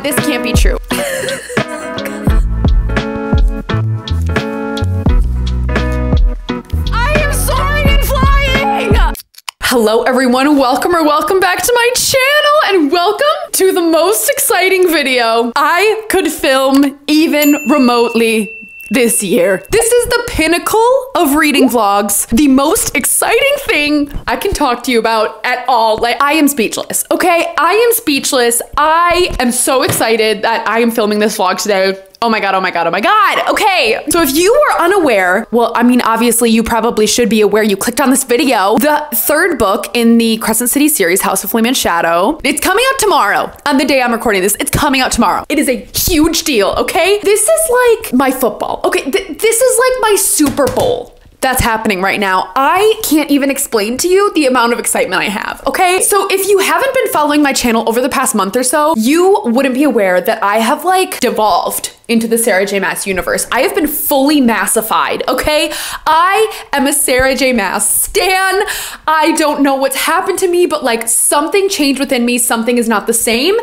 this can't be true. I am soaring and flying! Hello everyone, welcome back to my channel and welcome to the most exciting video I could film even remotely this year. This is the pinnacle of reading vlogs, the most exciting thing I can talk to you about at all. Like, I am speechless, okay? I am speechless. I am so excited that I am filming this vlog today. Oh my God, oh my God, oh my God. Okay, so if you were unaware, well, I mean, obviously you probably should be aware, you clicked on this video. The third book in the Crescent City series, House of Flame and Shadow, it's coming out tomorrow. On the day I'm recording this, it's coming out tomorrow. It is a huge deal, okay? This is like my football, okay? This is like my Super Bowl that's happening right now. I can't even explain to you the amount of excitement I have, okay? So if you haven't been following my channel over the past month or so, you wouldn't be aware that I have like devolved into the Sarah J. Maas universe. I have been fully massified, okay? I am a Sarah J. Maas stan. I don't know what's happened to me, but like something changed within me, something is not the same.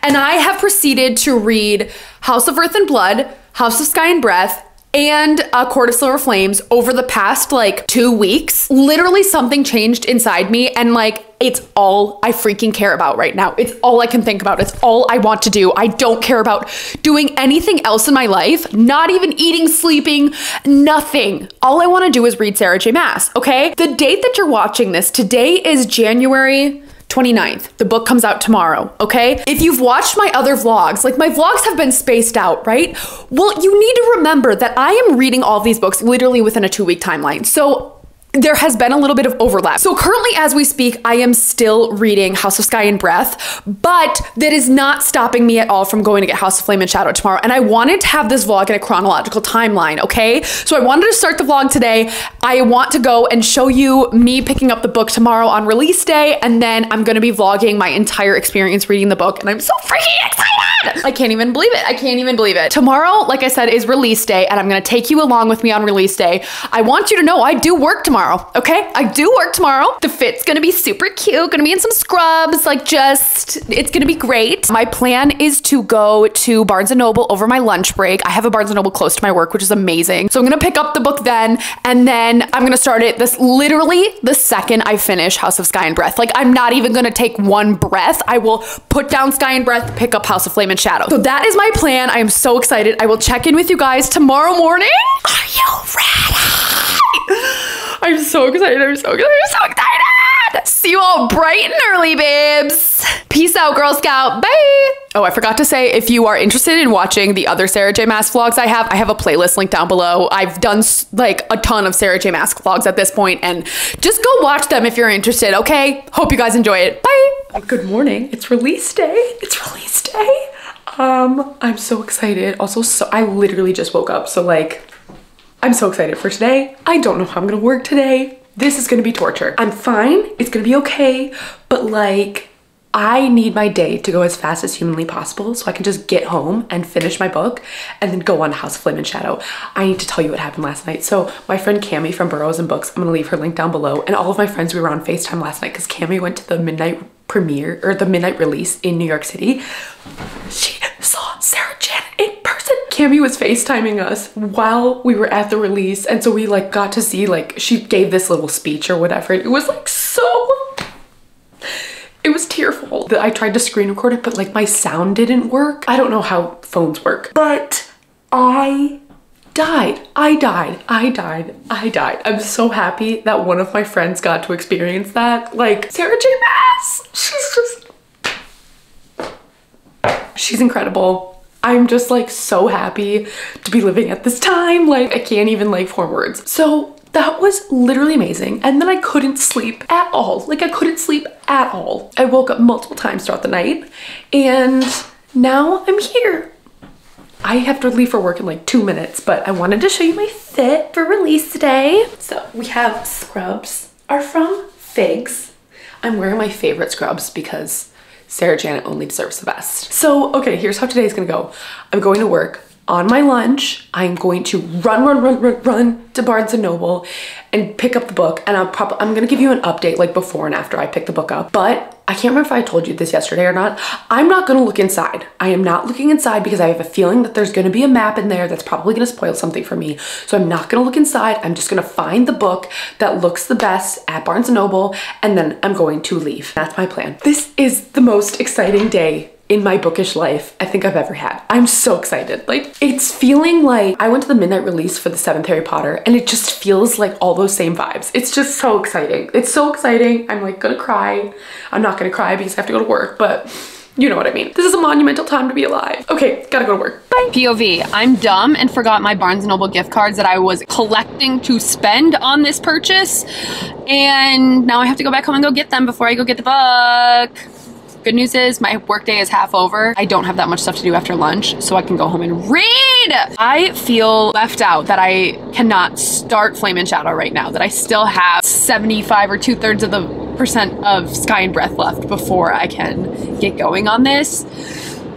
And I have proceeded to read House of Earth and Blood, House of Sky and Breath, and A Court of Silver Flames over the past like 2 weeks. Literally something changed inside me and like it's all I freaking care about right now. It's all I can think about. It's all I want to do. I don't care about doing anything else in my life, not even eating, sleeping, nothing. All I want to do is read Sarah J. Maas, okay? The date that you're watching this, today is January 29th. The book comes out tomorrow, okay? If you've watched my other vlogs, like my vlogs have been spaced out, right? Well, you need to remember that I am reading all of these books literally within a 2-week timeline. So there has been a little bit of overlap. So currently as we speak, I am still reading House of Sky and Breath, but that is not stopping me at all from going to get House of Flame and Shadow tomorrow. And I wanted to have this vlog in a chronological timeline, okay? So I wanted to start the vlog today. I want to go and show you me picking up the book tomorrow on release day, and then I'm gonna be vlogging my entire experience reading the book, and I'm so freaking excited! I can't even believe it. I can't even believe it. Tomorrow, like I said, is release day, and I'm gonna take you along with me on release day. I want you to know I do work tomorrow. Okay, I do work tomorrow. The fit's gonna be super cute, gonna be in some scrubs, like it's gonna be great. My plan is to go to Barnes & Noble over my lunch break. I have a Barnes & Noble close to my work, which is amazing. So I'm gonna pick up the book then, and then I'm gonna start it literally the second I finish House of Sky and Breath. Like, I'm not even gonna take one breath. I will put down Sky and Breath, pick up House of Flame and Shadow. So that is my plan. I am so excited. I will check in with you guys tomorrow morning. Are you ready? I'm so excited, I'm so excited, I'm so excited! See you all bright and early, babes. Peace out, Girl Scout, bye! Oh, I forgot to say, if you are interested in watching the other Sarah J. Maas vlogs I have a playlist linked down below. I've done like a ton of Sarah J. Maas vlogs at this point, and just go watch them if you're interested, okay? Hope you guys enjoy it, bye! Good morning, it's release day, it's release day. I'm so excited. Also, I literally just woke up, so like, I'm so excited for today. I don't know how I'm gonna work today. This is gonna be torture. I'm fine, it's gonna be okay, but like, I need my day to go as fast as humanly possible so I can just get home and finish my book and then go on to House of Flame and Shadow. I need to tell you what happened last night. So my friend Cami from Burrows and Books, I'm gonna leave her link down below, and all of my friends, we were on FaceTime last night because Cami went to the midnight premiere, or the midnight release in New York City. She saw Sarah Janet in person. Cami was FaceTiming us while we were at the release, and so we like got to see, like, she gave this little speech or whatever. It was like it was tearful. I tried to screen record it, but like my sound didn't work. I don't know how phones work, but I died. I'm so happy that one of my friends got to experience that. Like, Sarah J. Maas, she's incredible. I'm just like so happy to be living at this time. Like, I can't even like form words. So that was literally amazing. And then I couldn't sleep at all. Like, I couldn't sleep at all. I woke up multiple times throughout the night, and now I'm here. I have to leave for work in like 2 minutes, but I wanted to show you my fit for release today. So we have scrubs are from Figs. I'm wearing my favorite scrubs because Sarah Janet only deserves the best. So, okay, here's how today's gonna go. I'm going to work on my lunch, I'm going to run to Barnes & Noble and pick up the book. And I'm gonna give you an update like before and after I pick the book up. But I can't remember if I told you this yesterday or not. I'm not gonna look inside. I am not looking inside because I have a feeling that there's gonna be a map in there that's probably gonna spoil something for me. So I'm not gonna look inside. I'm just gonna find the book that looks the best at Barnes & Noble, and then I'm going to leave. That's my plan. This is the most exciting day in my bookish life I think I've ever had. I'm so excited. Like, it's feeling like I went to the midnight release for the 7th Harry Potter, and it just feels like all those same vibes. It's just so exciting. It's so exciting. I'm like gonna cry. I'm not gonna cry because I have to go to work, but you know what I mean. This is a monumental time to be alive. Okay, gotta go to work. Bye. POV, I'm dumb and forgot my Barnes & Noble gift cards that I was collecting to spend on this purchase. And now I have to go back home and go get them before I go get the book. Good news is my workday is half over. I don't have that much stuff to do after lunch, so I can go home and read. I feel left out that I cannot start Flame and Shadow right now, that I still have 75 or 2/3 of the % of Sky and Breath left before I can get going on this.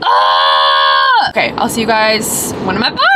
Ah! Okay, I'll see you guys when I'm at Barnes.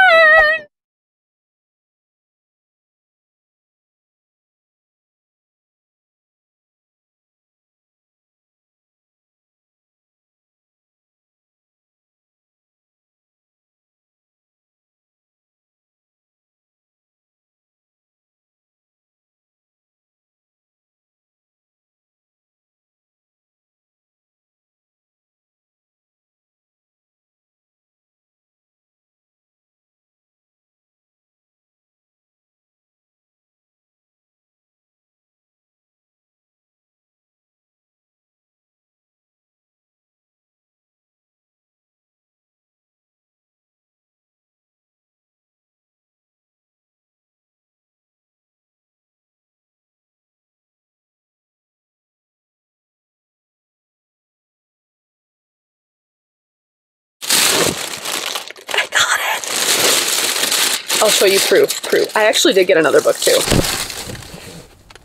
I'll show you proof. I actually did get another book too.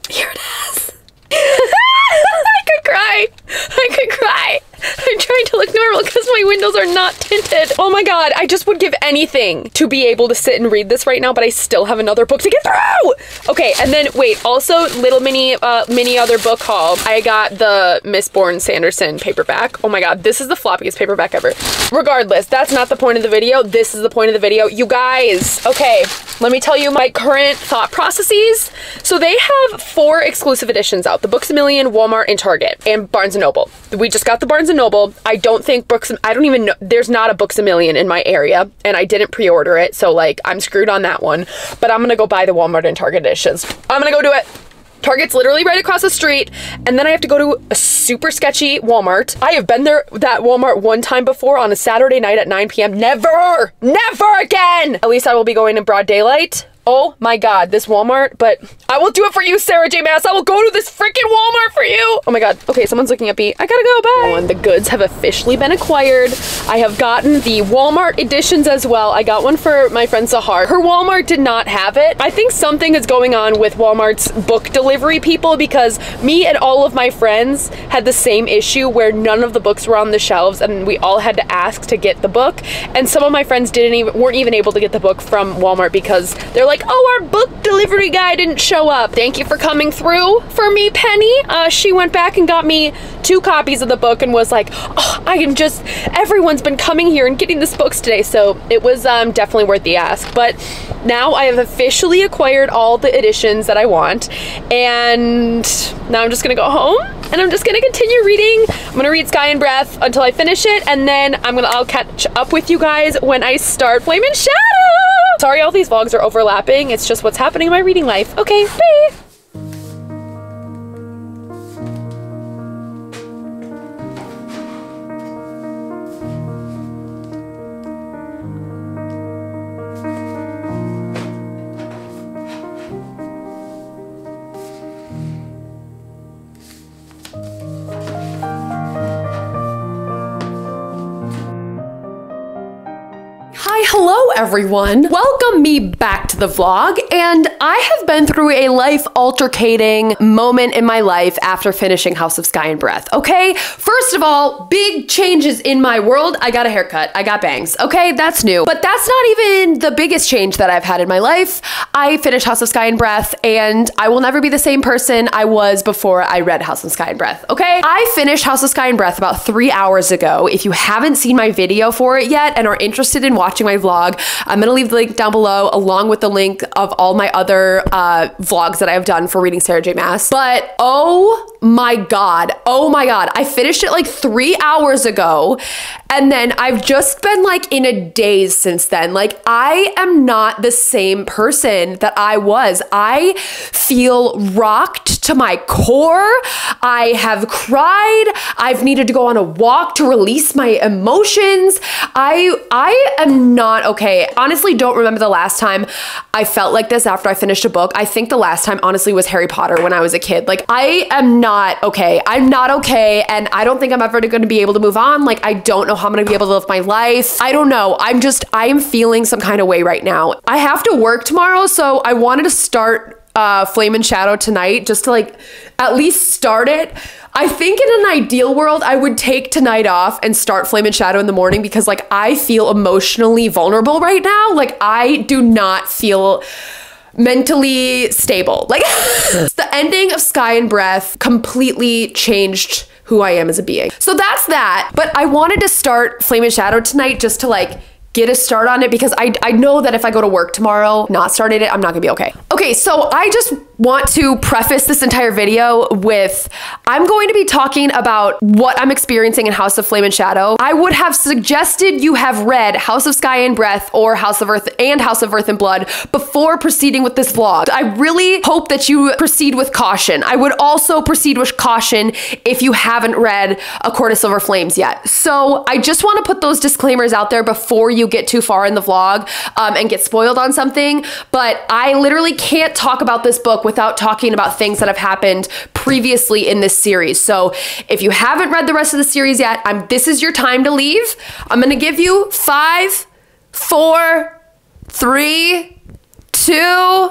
Here it is. I could cry. I could cry. I'm trying to look normal because my windows are not tinted. Oh my god, I just would give anything to be able to sit and read this right now, but I still have another book to get through! Okay, and then wait, also little mini other book haul. I got the Miss Bourne Sanderson paperback. Oh my god, this is the floppiest paperback ever. Regardless, that's not the point of the video. This is the point of the video. You guys, okay, let me tell you my current thought processes. So they have 4 exclusive editions out. The Books A Million, Walmart, and Target, and Barnes & Noble. We just got the Barnes & Noble. I don't think I don't even know, there's not a Books A Million in my area, and I didn't pre-order it, so like I'm screwed on that one. But I'm gonna go buy the Walmart and Target editions. I'm gonna go do it. Target's literally right across the street, and then I have to go to a super sketchy Walmart. I have been there, that Walmart, one time before on a Saturday night at 9 p.m. Never again! At least I will be going in broad daylight. Oh my god, this Walmart, but I will do it for you, Sarah J. Maas. I will go to this freaking Walmart for you. Oh my god. Okay, someone's looking at me. I gotta go, bye. And the goods have officially been acquired. I have gotten the Walmart editions as well. I got one for my friend Sahar. Her Walmart did not have it. I think something is going on with Walmart's book delivery people, because me and all of my friends had the same issue where none of the books were on the shelves and we all had to ask to get the book. And some of my friends weren't even able to get the book from Walmart because they're like, oh, our book delivery guy didn't show up. Thank you for coming through for me, Penny. She went back and got me 2 copies of the book and was like, oh, everyone's been coming here and getting this books today. So it was definitely worth the ask. But now I have officially acquired all the editions that I want. And now I'm just gonna go home and I'm just gonna continue reading. I'm gonna read Sky and Breath until I finish it. And then I'll catch up with you guys when I start Flame and Shadow. Sorry all these vlogs are overlapping. It's just what's happening in my reading life. Okay, bye. Hello everyone, welcome me back to the vlog, and I have been through a life altercating moment in my life after finishing House of Sky and Breath, okay? First of all, big changes in my world. I got a haircut, I got bangs, okay? That's new. But that's not even the biggest change that I've had in my life. I finished House of Sky and Breath, and I will never be the same person I was before I read House of Sky and Breath, okay? I finished House of Sky and Breath about 3 hours ago. If you haven't seen my video for it yet and are interested in watching my vlog, I'm gonna leave the link down below along with the link of all my other vlogs that I've done for reading Sarah J. Maas. But oh my God, I finished it like 3 hours ago, and then I've just been like in a daze since then. Like, I am not the same person that I was. I feel rocked to my core. I have cried. I've needed to go on a walk to release my emotions. I am not okay. Honestly, don't remember the last time I felt like this after I finished a book. I think the last time honestly was Harry Potter when I was a kid. Like, I am not okay. I'm not okay, and I don't think I'm ever going to be able to move on. Like, I don't know how I'm going to be able to live my life. I don't know. I am feeling some kind of way right now. I have to work tomorrow, so I wanted to start Flame and Shadow tonight just to like at least start it. I think in an ideal world, I would take tonight off and start Flame and Shadow in the morning because like I feel emotionally vulnerable right now. Like, I do not feel mentally stable. Like the ending of Sky and Breath completely changed who I am as a being. So that's that. But I wanted to start Flame and Shadow tonight just to like get a start on it because I know that if I go to work tomorrow, not starting it, I'm not gonna be okay. Okay, so I just want to preface this entire video with, I'm going to be talking about what I'm experiencing in House of Flame and Shadow. I would have suggested you have read House of Sky and Breath or House of Earth and House of Earth and Blood before proceeding with this vlog. I really hope that you proceed with caution. I would also proceed with caution if you haven't read A Court of Silver Flames yet. So I just want to put those disclaimers out there before you get too far in the vlog and get spoiled on something. But I literally can't talk about this book without talking about things that have happened previously in this series. So if you haven't read the rest of the series yet, this is your time to leave. I'm gonna give you 5, 4, 3, 2,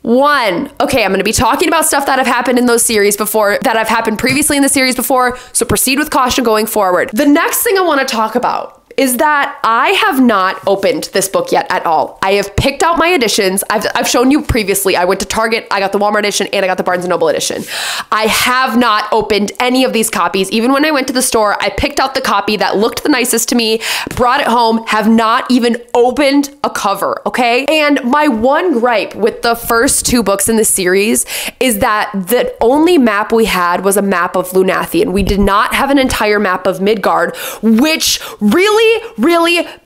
1. Okay, I'm gonna be talking about stuff that have happened in those series before, that have happened previously in the series before, so proceed with caution going forward. The next thing I wanna talk about is that I have not opened this book yet at all. I have picked out my editions. I've shown you previously. I went to Target, I got the Walmart edition, and I got the Barnes & Noble edition. I have not opened any of these copies. Even when I went to the store, I picked out the copy that looked the nicest to me, brought it home, have not even opened a cover, okay? And my one gripe with the first 2 books in this series is that the only map we had was a map of Lunathian. We did not have an entire map of Midgard, which really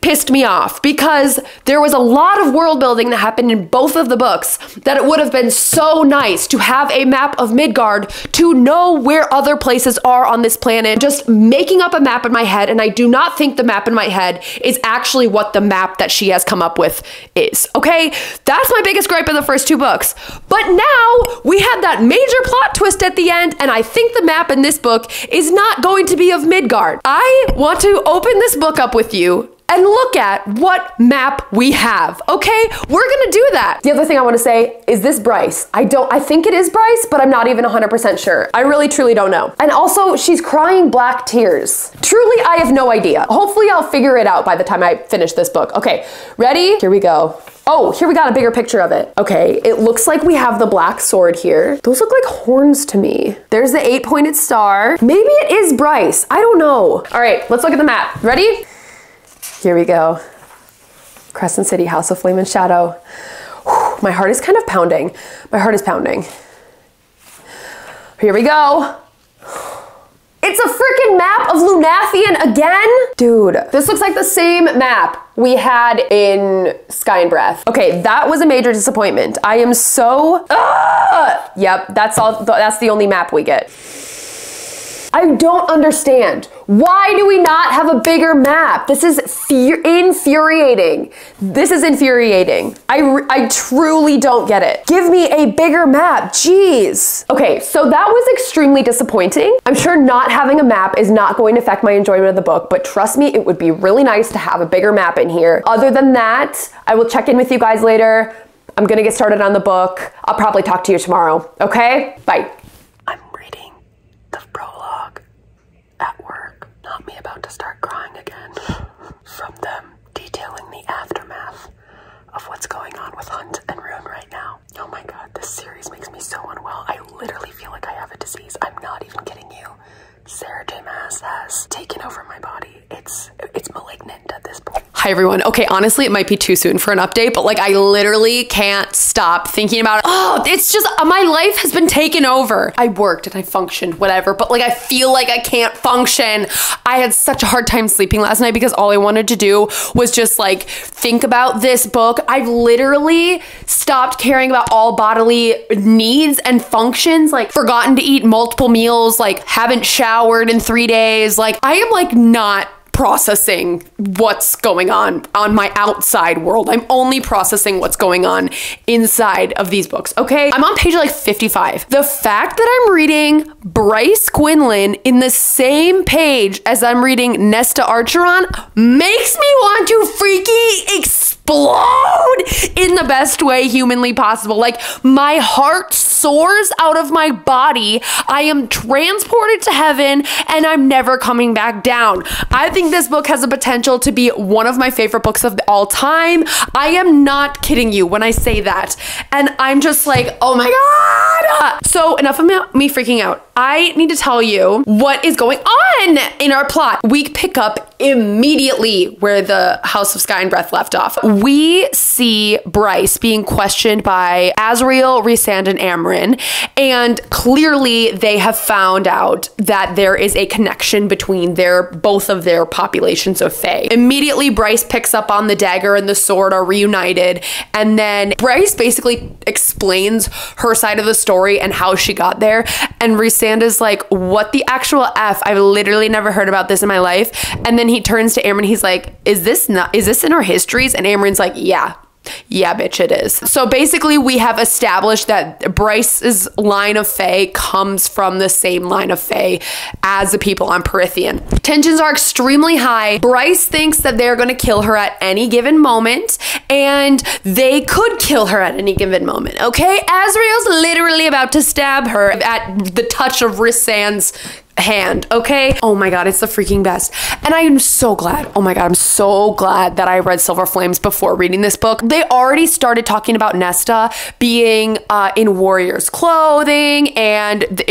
pissed me off because there was a lot of world building that happened in both of the books that it would have been so nice to have a map of Midgard to know where other places are on this planet. Just making up a map in my head, and I do not think the map in my head is actually what the map that she has come up with is, okay? That's my biggest gripe in the first 2 books. But now we had that major plot twist at the end, and I think the map in this book is not going to be of Midgard. I want to open this book up with you and look at what map we have, okay? We're gonna do that. The other thing I wanna say, is this Bryce? I think it is Bryce, but I'm not even 100% sure. I really, truly don't know. And also, she's crying black tears. Truly, I have no idea. Hopefully, I'll figure it out by the time I finish this book. Okay, ready? Here we go. Oh, here we got a bigger picture of it. Okay, it looks like we have the black sword here. Those look like horns to me. There's the 8-pointed star. Maybe it is Bryce, I don't know. All right, let's look at the map. Ready? Here we go. Crescent City, House of Flame and Shadow. Whew, my heart is kind of pounding. My heart is pounding. Here we go. It's a freaking map of Lunathian again? Dude, this looks like the same map we had in Sky and Breath. Okay, that was a major disappointment. I am so, yep, that's the only map we get. I don't understand. Why do we not have a bigger map? This is infuriating. This is infuriating. I truly don't get it. Give me a bigger map, jeez. Okay, so that was extremely disappointing. I'm sure not having a map is not going to affect my enjoyment of the book, but trust me, it would be really nice to have a bigger map in here. Other than that, I will check in with you guys later. I'm gonna get started on the book. I'll probably talk to you tomorrow, okay? Bye. I'm reading the prologue at work. Not me about to start crying again. From them detailing the aftermath of what's going on with Hunt and Rune right now. Oh my god, this series makes me so unwell. I literally feel like I have a disease. I'm not even kidding you. Sarah J. Maas has taken over my body. It's malignant at this point. Hi everyone. Okay, honestly, it might be too soon for an update, but like I literally can't stop thinking about it. Oh, it's just, my life has been taken over. I worked and I functioned, whatever, but like I feel like I can't function. I had such a hard time sleeping last night because all I wanted to do was just like think about this book. I've literally stopped caring about all bodily needs and functions, like forgotten to eat multiple meals, like haven't showered in 3 days. Like I am like not processing what's going on my outside world. I'm only processing what's going on inside of these books, okay? I'm on page like 55. The fact that I'm reading Bryce Quinlan in the same page as I'm reading Nesta Archeron makes me want to freaking explode in the best way humanly possible. Like my heart soars out of my body. I am transported to heaven and I'm never coming back down. I think this book has the potential to be one of my favorite books of all time. I am not kidding you when I say that. And I'm just like, oh my God. So enough of me freaking out. I need to tell you what is going on in our plot. We pick up immediately where the House of Sky and Breath left off. We see Bryce being questioned by Azriel, Rhysand, and Amren, and clearly they have found out that there is a connection between both of their populations of Fae. Immediately, Bryce picks up on the dagger and the sword are reunited, and then Bryce basically explains her side of the story and how she got there, and Rhysand is like, what the actual F? I've literally never heard about this in my life. And then he turns to Amren, he's like, is this in our histories? And Amren's like, yeah, bitch, it is. So basically we have established that Bryce's line of Fae comes from the same line of Fae as the people on Prythian. Tensions are extremely high. Bryce thinks that they're going to kill her at any given moment, and they could kill her at any given moment, okay? Azriel's literally about to stab her at the touch of Rhysand's hand, okay? Oh my God, it's the freaking best. And I am so glad, oh my God, I'm so glad that I read Silver Flames before reading this book. They already started talking about Nesta being in warrior's clothing and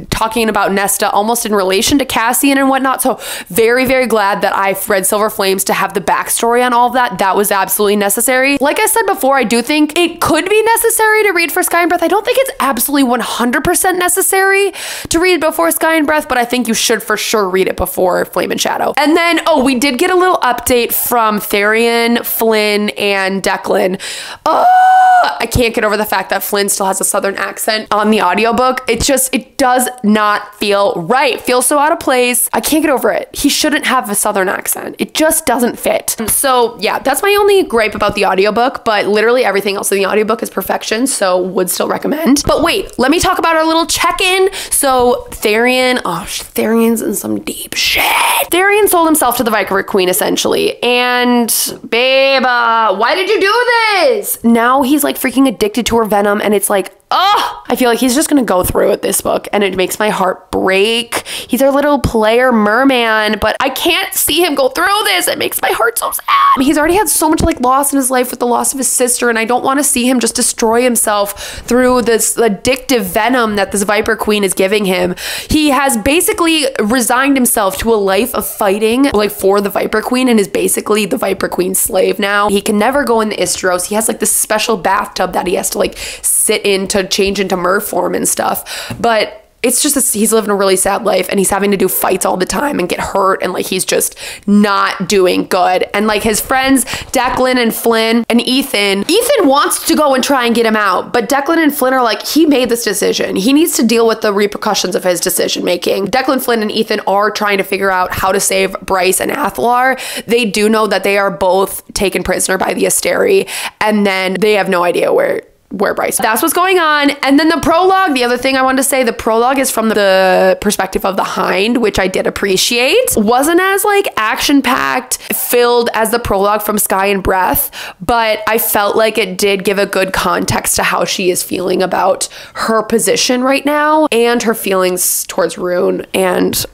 talking about Nesta almost in relation to Cassian and whatnot. So very, very glad that I've read Silver Flames to have the backstory on all of that. That was absolutely necessary. Like I said before, I do think it could be necessary to read for Sky and Breath. I don't think it's absolutely 100% necessary to read before Sky and Breath, but I think you should for sure read it before Flame and Shadow. And then, oh, we did get a little update from Tharian, Flynn, and Declan. I can't get over the fact that Flynn still has a Southern accent on the audiobook. It does not feel right. It feels so out of place. I can't get over it. He shouldn't have a Southern accent. It just doesn't fit. So yeah, that's my only gripe about the audiobook, but literally everything else in the audiobook is perfection, so would still recommend. But wait, let me talk about our little check-in. So Tharian, Tharian's in some deep shit. Tharian sold himself to the Viper Queen essentially, and babe, why did you do this? Now he's like freaking addicted to her venom, and it's like, oh, I feel like he's just gonna go through with this book, and it makes my heart break. He's our little player merman, but I can't see him go through this. It makes my heart so sad. He's already had so much like loss in his life with the loss of his sister, and I don't want to see him just destroy himself through this addictive venom that this Viper Queen is giving him. He has basically resigned himself to a life of fighting like for the Viper Queen, and is basically the Viper Queen's slave now. He can never go in the Istros. He has like this special bathtub that he has to like sit in to change into mer form and stuff, but it's just he's living a really sad life, and he's having to do fights all the time and get hurt, and like he's just not doing good. And like his friends Declan and Flynn and Ethan wants to go and try and get him out, but Declan and Flynn are like, he made this decision, he needs to deal with the repercussions of his decision making. Declan, Flynn, and Ethan are trying to figure out how to save Bryce and Athlar. They do know that they are both taken prisoner by the Asteri, and then they have no idea where where Bryce. That's what's going on. And then the prologue, the other thing I wanted to say, the prologue is from the perspective of the hind, which I did appreciate. Wasn't as like action-packed, filled as the prologue from Sky and Breath, but I felt like it did give a good context to how she is feeling about her position right now and her feelings towards Rune. And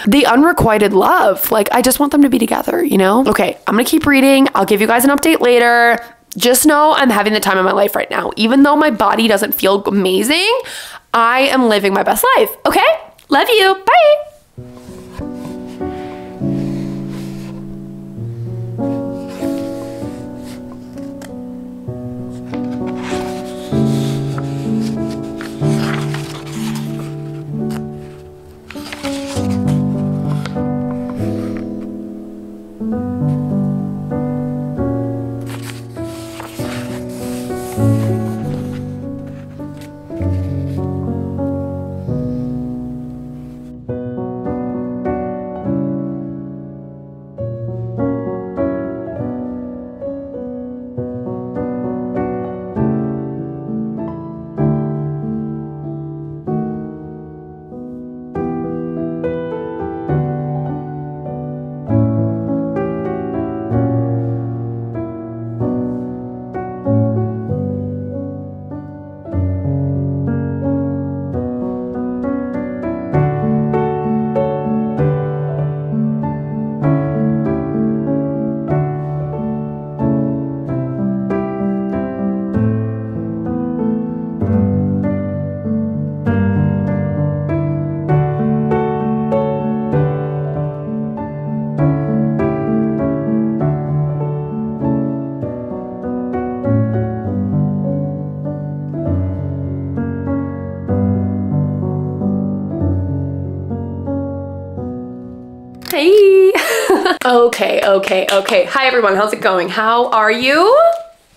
the unrequited love. Like, I just want them to be together, you know? Okay, I'm gonna keep reading. I'll give you guys an update later. Just know I'm having the time of my life right now. Even though my body doesn't feel amazing, I am living my best life. Okay? Love you. Bye. Hey. Okay. Hi everyone, how's it going? How are you?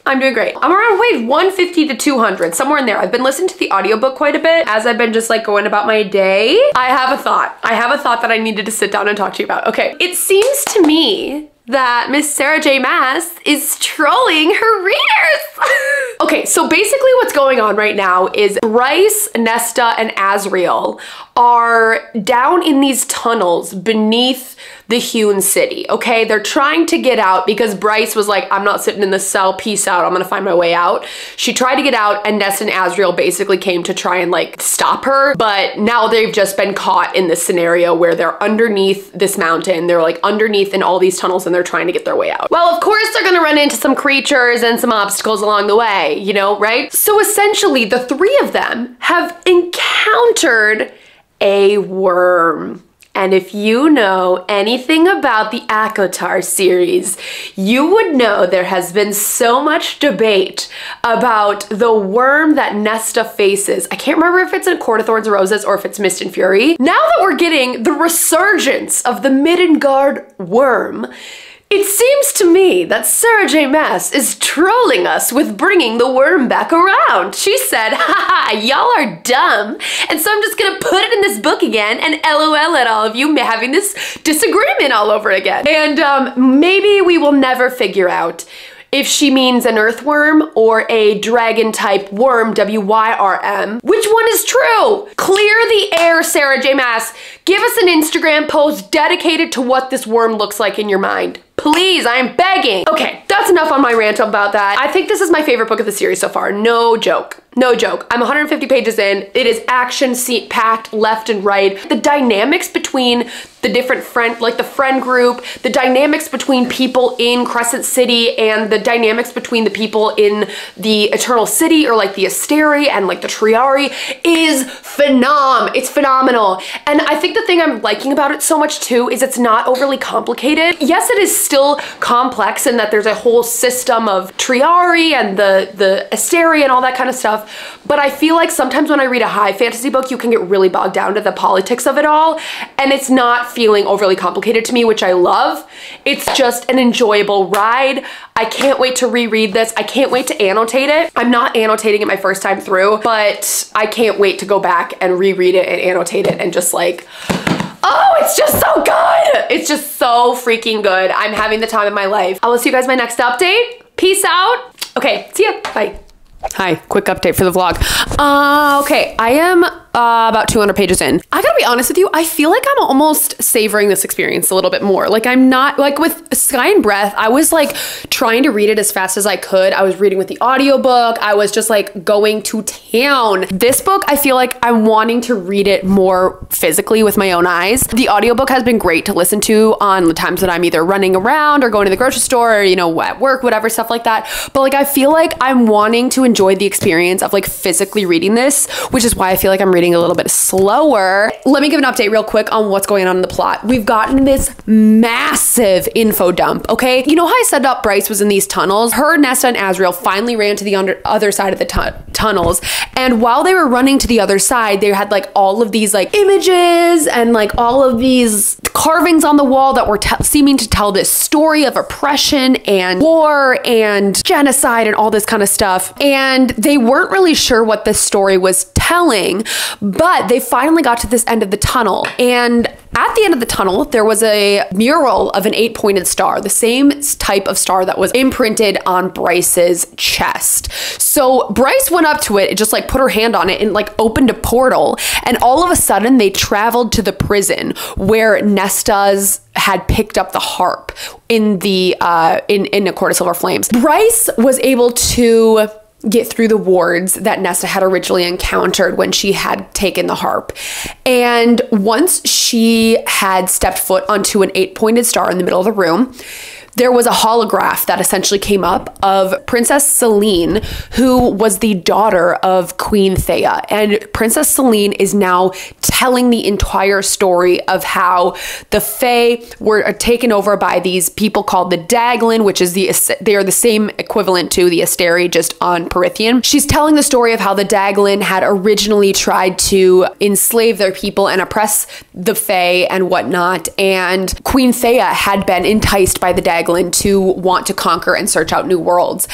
I'm doing great. I'm around weight 150 to 200, somewhere in there. I've been listening to the audiobook quite a bit as I've been just like going about my day. I have a thought that I needed to sit down and talk to you about. Okay, it seems to me that Miss Sarah J. Maas is trolling her readers. Okay, so basically what's going on right now is Bryce, Nesta, and Azriel are down in these tunnels beneath the hewn city, okay? They're trying to get out because Bryce was like, I'm not sitting in this cell, peace out, I'm gonna find my way out. She tried to get out and Nesta and Azriel basically came to try and like stop her, but now they've just been caught in this scenario where they're underneath this mountain, they're like underneath in all these tunnels and they're trying to get their way out. Well, of course they're gonna run into some creatures and some obstacles along the way, you know, right? So essentially the three of them have encountered a worm. And if you know anything about the Akotar series, you would know there has been so much debate about the worm that Nesta faces. I can't remember if it's in Court of Thorns and Roses or if it's Mist and Fury. Now that we're getting the resurgence of the Middengard worm, it seems to me that Sarah J. Maas is trolling us with bringing the worm back around. She said, haha, y'all are dumb. And so I'm just gonna put it in this book again and LOL at all of you having this disagreement all over again. And maybe we will never figure out if she means an earthworm or a dragon type worm, W-Y-R-M. Which one is true? Clear the air, Sarah J. Maas. Give us an Instagram post dedicated to what this worm looks like in your mind. Please, I'm begging. Okay, that's enough on my rant about that. I think this is my favorite book of the series so far. No joke. No joke. I'm 150 pages in. It is action packed left and right. The dynamics between the different the friend group, the dynamics between people in Crescent City and the dynamics between the people in the Eternal City or like the Asteri and like the Triari is it's phenomenal. And I think the thing I'm liking about it so much too is it's not overly complicated. Yes, it is still complex in that there's a whole system of Triari and the Asteri and all that kind of stuff. But I feel like sometimes when I read a high fantasy book, you can get really bogged down to the politics of it all. And it's not feeling overly complicated to me, which I love. It's just an enjoyable ride. I can't wait to reread this. I can't wait to annotate it. I'm not annotating it my first time through, but I can't wait to go back and reread it and annotate it and just like, oh, it's just so good. It's just so freaking good. I'm having the time of my life. I will see you guys in my next update. Peace out. Okay, see ya. Bye. Hi, quick update for the vlog. Okay, I am about 200 pages in. I gotta be honest with you, I feel like I'm almost savoring this experience a little bit more. Like I'm not, like with Sky and Breath, I was like trying to read it as fast as I could. I was reading with the audiobook. I was just like going to town. This book, I feel like I'm wanting to read it more physically with my own eyes. The audiobook has been great to listen to on the times that I'm either running around or going to the grocery store or, you know, at work, whatever, stuff like that. But like, I feel like I'm wanting to enjoy the experience of like physically reading this, which is why I feel like I'm reading a little bit slower. Let me give an update real quick on what's going on in the plot. We've gotten this massive info dump, okay? You know how I said that Bryce was in these tunnels? Her, Nesta, and Azriel finally ran to the other side of the tunnels. And while they were running to the other side, they had like all of these like images and like all of these carvings on the wall that were seeming to tell this story of oppression and war and genocide and all this kind of stuff. And they weren't really sure what this story was telling, but they finally got to this end of the tunnel. And at the end of the tunnel, there was a mural of an 8-pointed star, the same type of star that was imprinted on Bryce's chest. So Bryce went up to it and just like put her hand on it and like opened a portal. And all of a sudden they traveled to the prison where Nesta's had picked up the harp in the in A Court of Silver Flames. Bryce was able to get through the wards that Nesta had originally encountered when she had taken the harp. And once she had stepped foot onto an 8-pointed star in the middle of the room, there was a holograph that essentially came up of Princess Selene, who was the daughter of Queen Thea. And Princess Selene is now telling the entire story of how the Fae were taken over by these people called the Daglin, which is they are the same equivalent to the Asteri, just on Perithian. She's telling the story of how the Daglin had originally tried to enslave their people and oppress the Fae and whatnot. And Queen Thea had been enticed by the Daglin to want to conquer and search out new worlds.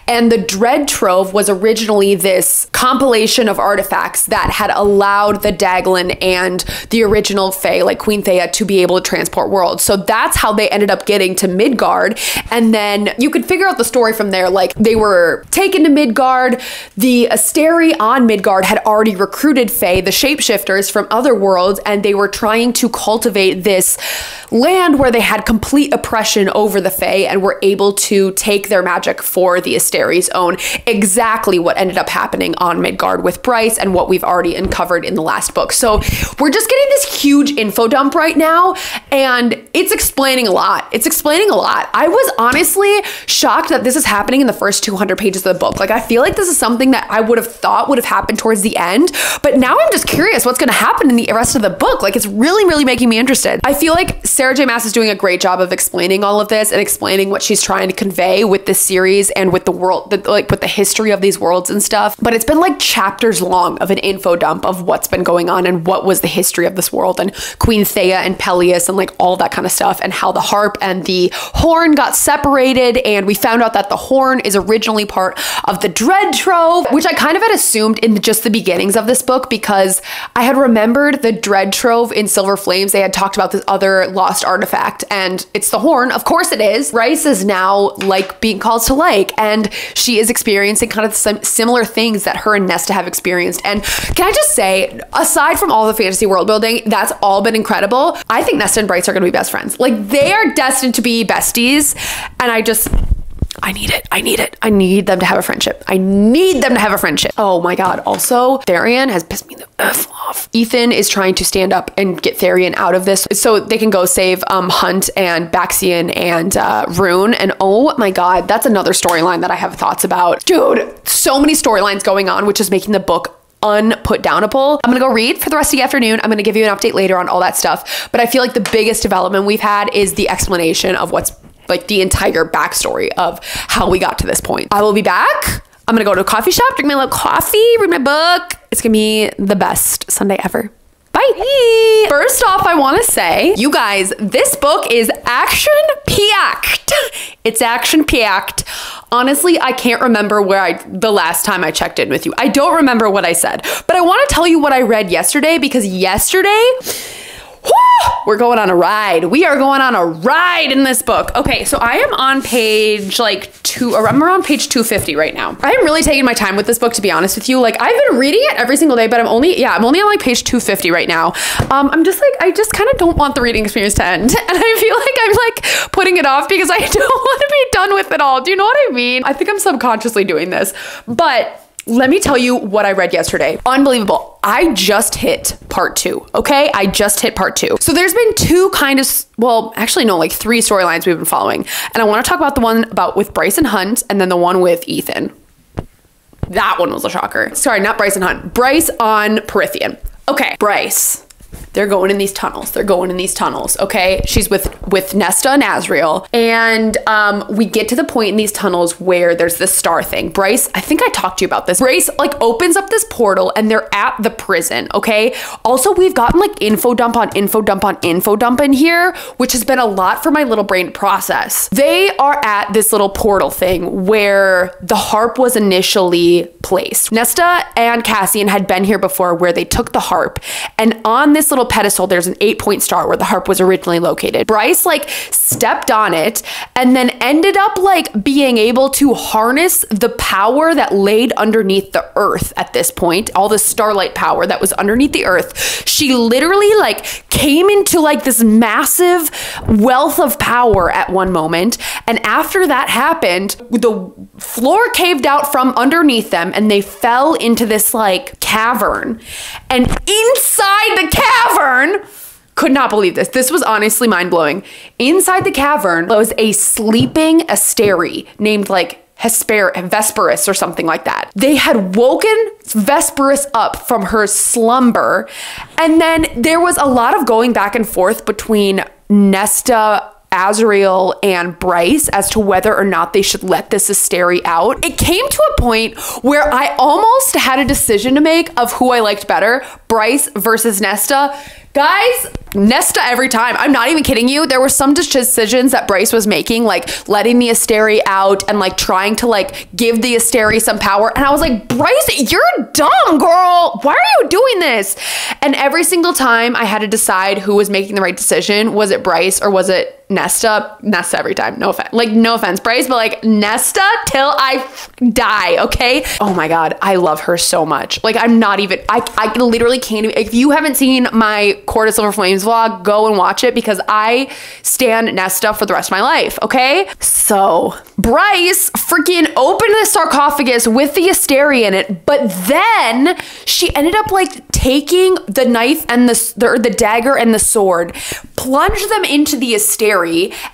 And the Dread Trove was originally this compilation of artifacts that had allowed the Daglin and the original Fae, like Queen Thea, to be able to transport worlds. So that's how they ended up getting to Midgard. And then you could figure out the story from there. Like they were taken to Midgard. The Asteri on Midgard had already recruited Fae, the shapeshifters from other worlds, and they were trying to cultivate this land where they had complete oppression over the Fae and were able to take their magic for the Asteri's own. Exactly what ended up happening on Midgard with Bryce and what we've already uncovered in the last book. So we're just getting this huge info dump right now, and it's explaining a lot. It's explaining a lot. I was honestly shocked that this is happening in the first 200 pages of the book. Like I feel like this is something that I would have thought would have happened towards the end, but now I'm just curious what's going to happen in the rest of the book. Like it's really, really making me interested. I feel like Sarah J. Maas is doing a great job of explaining all of this and explaining what she's trying to convey with this series and with the world, like with the history of these worlds and stuff. But it's been like chapters long of an info dump of what's been going on and what was the history of this world and Queen Thea and Peleus and like all that kind of stuff, and how the harp and the horn got separated. And we found out that the horn is originally part of the Dread Trove, which I kind of had assumed in just the beginnings of this book, because I had remembered the Dread Trove in Silver Flames. They had talked about this other lost artifact, and it's the horn. Of course it is. Bryce is now like being called to like, and she is experiencing kind of some similar things that her and Nesta have experienced. And can I just say, aside from all the fantasy world building, that's all been incredible. I think Nesta and Bryce are going to be best friends. Like they are destined to be besties, and I need it. I need it. I need them to have a friendship. I need them to have a friendship. Oh my God. Also, Therian has pissed me the F off. Ethan is trying to stand up and get Therian out of this so they can go save Hunt and Baxian and Rune. And oh my God, that's another storyline that I have thoughts about. Dude, so many storylines going on, which is making the book unputdownable. I'm gonna go read for the rest of the afternoon. I'm gonna give you an update later on all that stuff. But I feel like the biggest development we've had is the explanation of what's like the entire backstory of how we got to this point. I will be back. I'm gonna go to a coffee shop, drink my little coffee, read my book. It's gonna be the best Sunday ever. Bye. First off, I want to say, you guys, this book is action-packed. It's action-packed. Honestly, I can't remember the last time I checked in with you. I don't remember what I said, but I want to tell you what I read yesterday, because yesterday, whoo, we're going on a ride. We are going on a ride in this book. Okay, so I am on page I'm around page 250 right now. I am really taking my time with this book, to be honest with you. Like, I've been reading it every single day, but I'm only on like page 250 right now. I'm just like, I just kind of don't want the reading experience to end. And I feel like I'm like putting it off because I don't want to be done with it all. Do you know what I mean? I think I'm subconsciously doing this, but let me tell you what I read yesterday. Unbelievable. I just hit part 2, okay? I just hit part 2. So there's been two like 3 storylines we've been following. And I want to talk about the one with Bryce and Hunt, and then the one with Ethan. That one was a shocker. Sorry, not Bryce and Hunt. Bryce on Prithian. Okay, Bryce. They're going in these tunnels. Okay, she's with Nesta and Azriel, and we get to the point in these tunnels where there's this star thing. Bryce, I think I talked to you about this. Bryce like opens up this portal, and they're at the prison. Okay. Also, we've gotten like info dump on info dump in here, which has been a lot for my little brain to process. They are at this little portal thing where the harp was initially placed. Nesta and Cassian had been here before, where they took the harp, and on this little pedestal there's an 8-point star where the harp was originally located. Bryce like stepped on it and then ended up like being able to harness the power that laid underneath the earth at this point, all the starlight power that was underneath the earth. She literally like came into like this massive wealth of power at one moment, and after that happened, the floor caved out from underneath them and they fell into this like cavern, and inside the cavern, could not believe this. This was honestly mind-blowing. Inside the cavern was a sleeping Asteri named like Vesperus or something like that. They had woken Vesperus up from her slumber, and then there was a lot of going back and forth between Nesta, Azriel, and Bryce as to whether or not they should let this Asteri out. It came to a point where I almost had a decision to make of who I liked better, Bryce versus Nesta. Guys, Nesta every time. I'm not even kidding you. There were some decisions that Bryce was making, like letting the Asteri out and like trying to like give the Asteri some power. And I was like, Bryce, you're dumb, girl. Why are you doing this? And every single time I had to decide who was making the right decision. Was it Bryce or was it Nesta? Nesta every time. No offense. Like, no offense, Bryce, but like Nesta till I die, okay? Oh my God, I love her so much. Like, I'm not even, I literally can't even, if you haven't seen my Court of Silver Flames vlog, go and watch it because I stand Nesta for the rest of my life, okay? So Bryce freaking opened the sarcophagus with the Asteri in it, but then she ended up like taking the knife and the dagger and the sword, plunged them into the Asteri,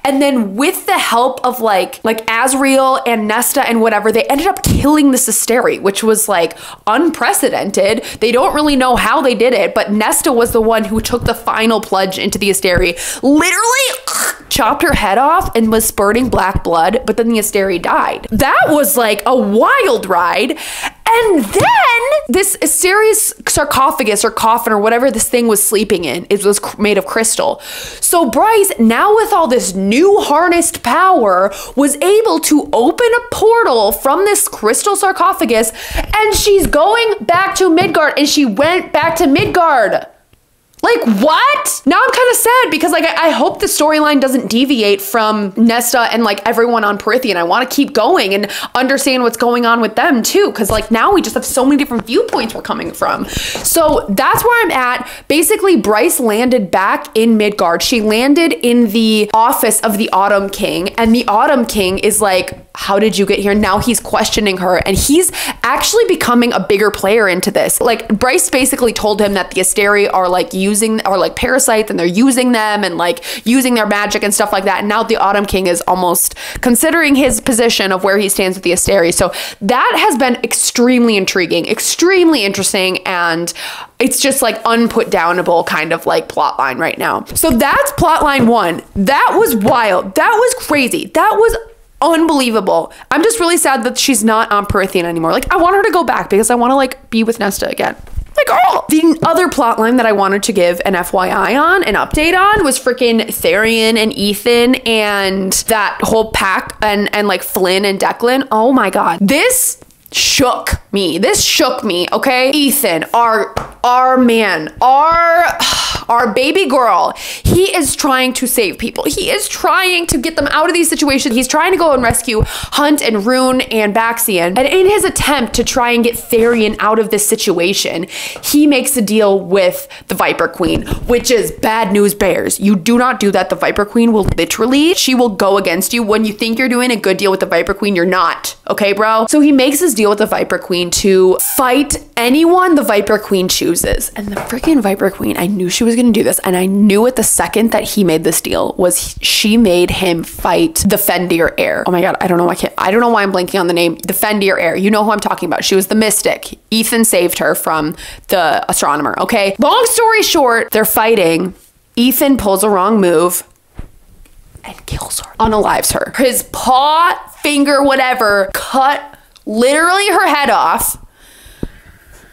and then with the help of like Azriel and Nesta and whatever, they ended up killing this Asteri, which was like unprecedented. They don't really know how they did it, but Nesta was the one who took the final plunge into the Asteri, literally chopped her head off and was spurting black blood, but then the Asteri died. That was like a wild ride. And then this Asteri's sarcophagus or coffin or whatever this thing was sleeping in, it was made of crystal. So Bryce, now with all this new harnessed power, was able to open a portal from this crystal sarcophagus, and she's going back to Midgard, and she went back to Midgard. Like, what? Now I'm kind of sad because like I hope the storyline doesn't deviate from Nesta and like everyone on Prithian. I want to keep going and understand what's going on with them too, because like now we just have so many different viewpoints we're coming from. So that's where I'm at. Basically, Bryce landed back in Midgard. She landed in the office of the Autumn King, and the Autumn King is like, how did you get here? Now he's questioning her, and he's actually becoming a bigger player into this. Like, Bryce basically told him that the Asteri are like parasites, and they're using them and like using their magic and stuff like that. And now the Autumn King is almost considering his position of where he stands with the Asteri. So that has been extremely intriguing, extremely interesting, and it's just like unputdownable kind of like plot line right now. So that's plot line 1. That was wild. That was crazy. That was unbelievable. I'm just really sad that she's not on Prithian anymore. Like, I want her to go back because I want to like be with Nesta again. Like, oh! The other plot line that I wanted to give an FYI on, an update on, was freaking Tharian and Ethan and that whole pack and like Flynn and Declan. Oh my God. This shook me. This shook me, okay? Ethan, our man, our baby girl, he is trying to save people. He is trying to get them out of these situations. He's trying to go and rescue Hunt and Rune and Baxian. And in his attempt to try and get Tharian out of this situation, he makes a deal with the Viper Queen, which is bad news bears. You do not do that. The Viper Queen will literally, she will go against you. When you think you're doing a good deal with the Viper Queen, you're not. Okay, bro? So he makes this deal with the Viper Queen to fight anyone the Viper Queen chooses. And the freaking Viper Queen, I knew she was gonna do this, and I knew it the second that he made this deal was she made him fight the Fendir heir. Oh my god, I don't know why I'm blanking on the name. The Fendir heir. You know who I'm talking about. She was the mystic. Ethan saved her from the astronomer, okay? Long story short, they're fighting. Ethan pulls a wrong move and kills her. Unalives her. His paw, finger, whatever, cut literally her head off.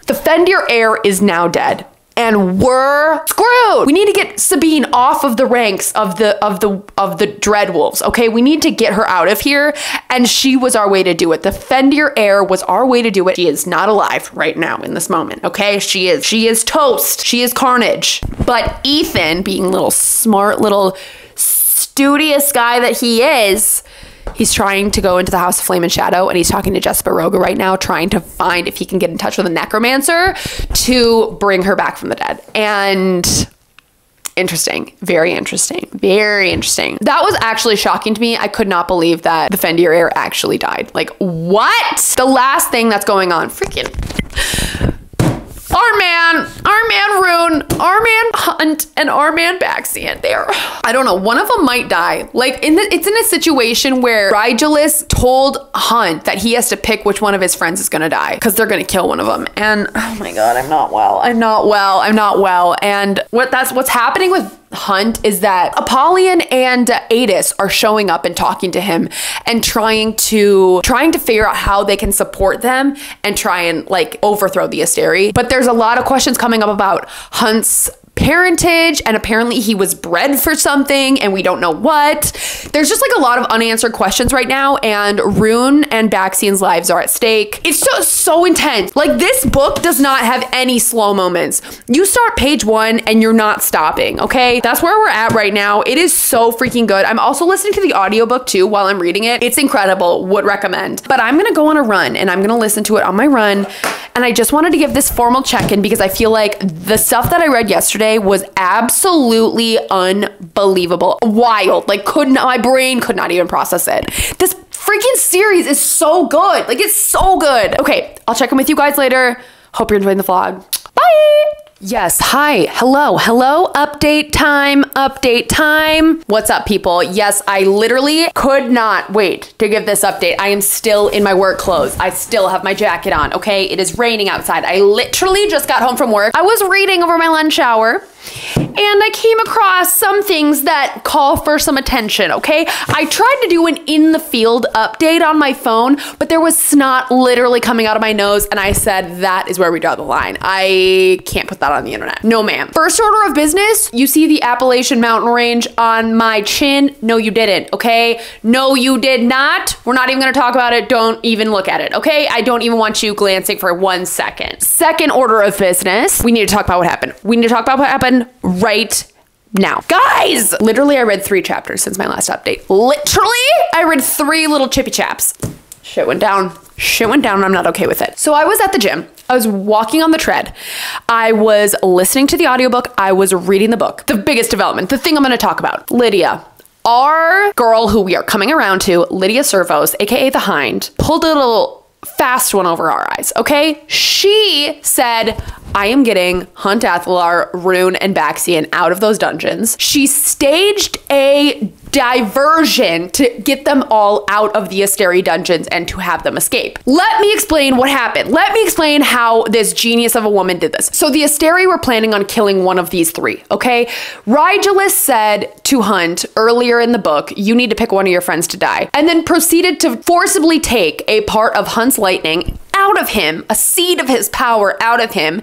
The Fendir heir is now dead. And we're screwed. We need to get Sabine off of the ranks of the Dreadwolves. Okay, we need to get her out of here, and she was our way to do it. The Fendir heir was our way to do it. She is not alive right now in this moment. Okay, she is toast. She is carnage. But Ethan, being little smart, little studious guy that he is, he's trying to go into the House of Flame and Shadow, and he's talking to Jessica Roga right now, trying to find if he can get in touch with a necromancer to bring her back from the dead. And interesting, very interesting, very interesting. That was actually shocking to me. I could not believe that the Fendir heir actually died. Like, what? The last thing that's going on, freaking our man Rune, our man Hunt, and our man Baxian. They're, I don't know, one of them might die. Like, it's in a situation where Rigelis told Hunt that he has to pick which one of his friends is gonna die because they're gonna kill one of them. And oh my god, I'm not well. And what's happening with Hunt is that Apollyon and Adis are showing up and talking to him and trying to figure out how they can support them and try and like overthrow the Asteri. But there's a lot of questions coming up about Hunt's parentage, and apparently he was bred for something and we don't know what. There's just like a lot of unanswered questions right now, and Rune and Baxian's lives are at stake. It's so intense. Like, this book does not have any slow moments. You start page 1 and you're not stopping, okay? That's where we're at right now. It is so freaking good. I'm also listening to the audiobook too while I'm reading it. It's incredible. Would recommend. But I'm gonna go on a run and I'm gonna listen to it on my run. And I just wanted to give this formal check-in because I feel like the stuff that I read yesterday was absolutely unbelievable. Wild. Like, my brain could not even process it. This freaking series is so good. Like, it's so good. Okay, I'll check in with you guys later. Hope you're enjoying the vlog. Bye! Yes, hi, hello, update time. What's up, people? Yes, I literally could not wait to give this update. I am still in my work clothes. I still have my jacket on, okay? It is raining outside. I literally just got home from work. I was reading over my lunch hour, and I came across some things that call for some attention, okay? I tried to do an in the field update on my phone, but there was snot literally coming out of my nose, and I said, that is where we draw the line. I can't put that on the internet. No, ma'am. First order of business, you see the Appalachian Mountain Range on my chin? No, you didn't, okay? No, you did not. We're not even gonna talk about it. Don't even look at it, okay? I don't even want you glancing for 1 second. Second order of business, we need to talk about what happened. We need to talk about what happened right now. Guys, literally I read 3 chapters since my last update. Literally, I read 3 little chippy chaps. Shit went down. Shit went down and I'm not okay with it. So I was at the gym. I was walking on the tread. I was listening to the audiobook. I was reading the book. The biggest development, the thing I'm gonna talk about. Lydia, our girl who we are coming around to, Lydia Servos, AKA the Hind, pulled a little fast one over our eyes, okay? She said, I am getting Hunt Athalar, Rune, and Baxian out of those dungeons. She staged a diversion to get them all out of the Asteri dungeons and to have them escape. Let me explain what happened. Let me explain how this genius of a woman did this. So the Asteri were planning on killing one of these 3, okay? Rigelis said to Hunt earlier in the book, you need to pick one of your friends to die, and then proceeded to forcibly take a part of Hunt's lightning out of him, a seed of his power out of him,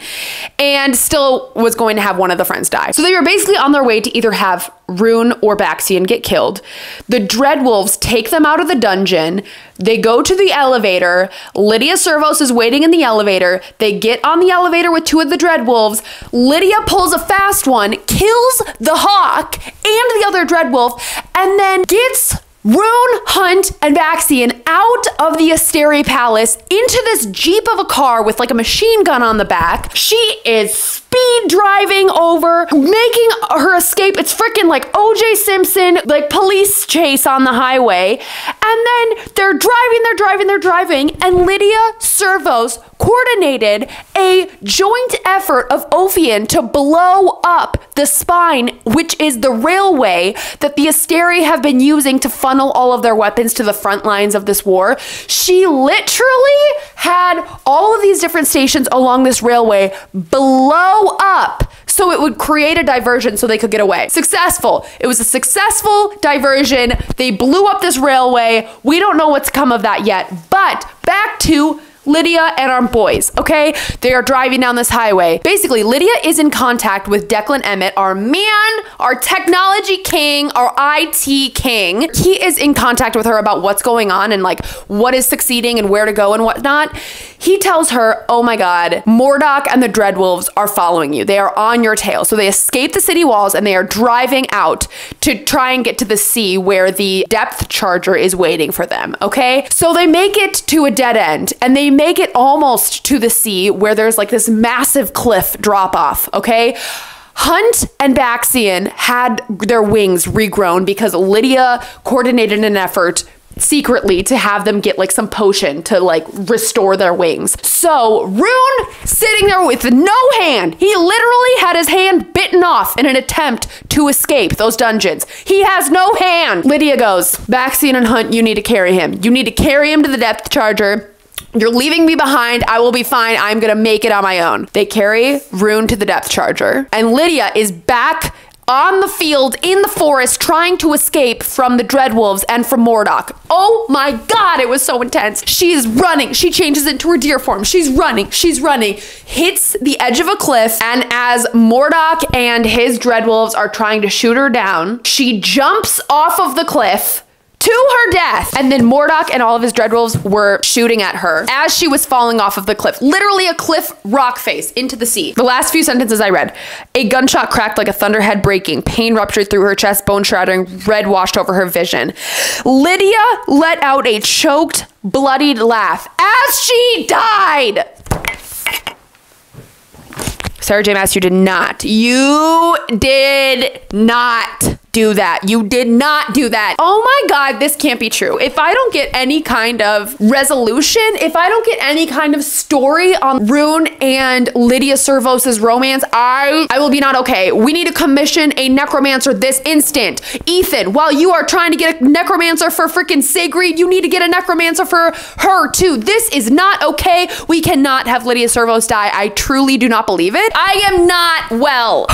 and still was going to have one of the friends die. So they were basically on their way to either have Rune or Baxian get killed. The Dreadwolves take them out of the dungeon. They go to the elevator. Lydia Servos is waiting in the elevator. They get on the elevator with 2 of the Dreadwolves. Lydia pulls a fast one, kills the Hawk and the other Dreadwolf, and then gets Rune, Hunt, and Baxian out of the Asteri Palace into this Jeep of a car with like a machine gun on the back. She is speed driving over, making her escape. It's freaking like O.J. Simpson, like police chase on the highway. And then they're driving, and Lydia Servos coordinated a joint effort of Ophion to blow up the spine, which is the railway that the Asteri have been using to funnel all of their weapons to the front lines of this war. She literally had all of these different stations along this railway blow up so it would create a diversion so they could get away. Successful. It was a successful diversion. They blew up this railway. We don't know what's come of that yet, but back to Lydia and our boys, okay? They are driving down this highway. Basically, Lydia is in contact with Declan Emmett, our man, our technology king, our IT king. He is in contact with her about what's going on and like what is succeeding and where to go and whatnot. He tells her, oh my God, Mordok and the Dreadwolves are following you. They are on your tail. So they escape the city walls and they are driving out to try and get to the sea where the depth charger is waiting for them, okay? So they make it to a dead end and they make it almost to the sea where there's like this massive cliff drop off, okay? Hunt and Baxian had their wings regrown because Lydia coordinated an effort secretly to have them get like some potion to like restore their wings. So Rune sitting there with no hand. He literally had his hand bitten off in an attempt to escape those dungeons. He has no hand. Lydia goes, Baxian and Hunt, you need to carry him. You need to carry him to the depth charger. You're leaving me behind. I will be fine. I'm going to make it on my own. They carry Rune to the depth charger. And Lydia is back on the field in the forest trying to escape from the Dreadwolves and from Mordok. Oh my God, it was so intense. She's running. She changes into her deer form. She's running, hits the edge of a cliff. And as Mordok and his Dreadwolves are trying to shoot her down, she jumps off of the cliff to her death. And then Mordok and all of his Dreadwolves were shooting at her as she was falling off of the cliff. Literally a cliff rock face into the sea. The last few sentences I read. A gunshot cracked like a thunderhead breaking. Pain ruptured through her chest, bone shattering, red washed over her vision. Lydia let out a choked, bloodied laugh as she died. Sarah J. Maas, you did not do that. You did not do that. Oh my God, this can't be true. If I don't get any kind of resolution, if I don't get any kind of story on Rune and Lydia Servos' romance, I will be not okay. We need to commission a necromancer this instant. Ethan, while you are trying to get a necromancer for freaking Sigrid, you need to get a necromancer for her too. This is not okay. We cannot have Lydia Servos die. I truly do not believe it. I am not well.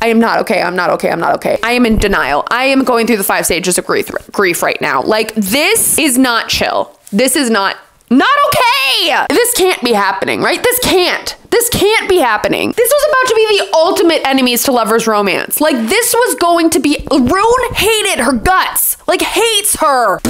I am not okay. I'm not okay. I'm not okay. I am in denial. I am going through the 5 stages of grief right now. Like, this is not chill. This is not okay. This can't be happening, right? This can't be happening. This was about to be the ultimate enemies to lovers romance. Like, this was going to be, Rune hated her guts, like hates her.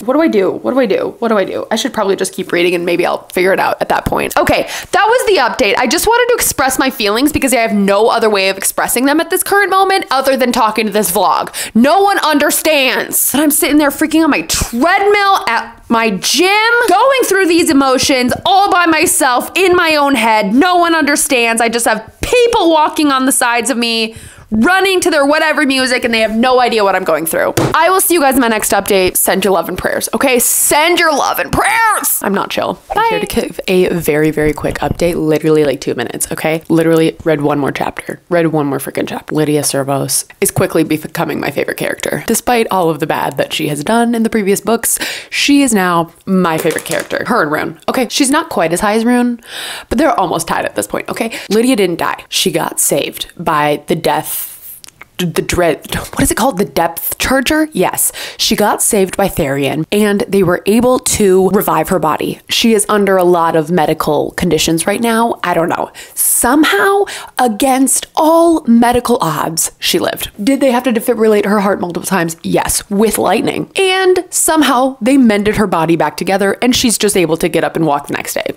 What do I do? I should probably just keep reading and maybe I'll figure it out at that point. Okay, that was the update. I just wanted to express my feelings because I have no other way of expressing them at this current moment other than talking to this vlog. No one understands. And I'm sitting there freaking on my treadmill at my gym, going through these emotions all by myself in my own head. No one understands. I just have people walking on the sides of me, running to their whatever music, and they have no idea what I'm going through. I will see you guys in my next update. Send your love and prayers, okay? Send your love and prayers. I'm not chill. Bye. I'm here to give a very, very quick update, literally like 2 minutes, okay? Literally read one more freaking chapter. Lydia Servos is quickly becoming my favorite character. Despite all of the bad that she has done in the previous books, she is now my favorite character. Her and Rune, okay? She's not quite as high as Rune, but they're almost tied at this point, okay? Lydia didn't die. She got saved by the death what is it called? The depth charger? Yes. She got saved by Tharian and they were able to revive her body. She is under a lot of medical conditions right now. I don't know. Somehow, against all medical odds, she lived. Did they have to defibrillate her heart multiple times? Yes, with lightning. And somehow they mended her body back together and she's just able to get up and walk the next day.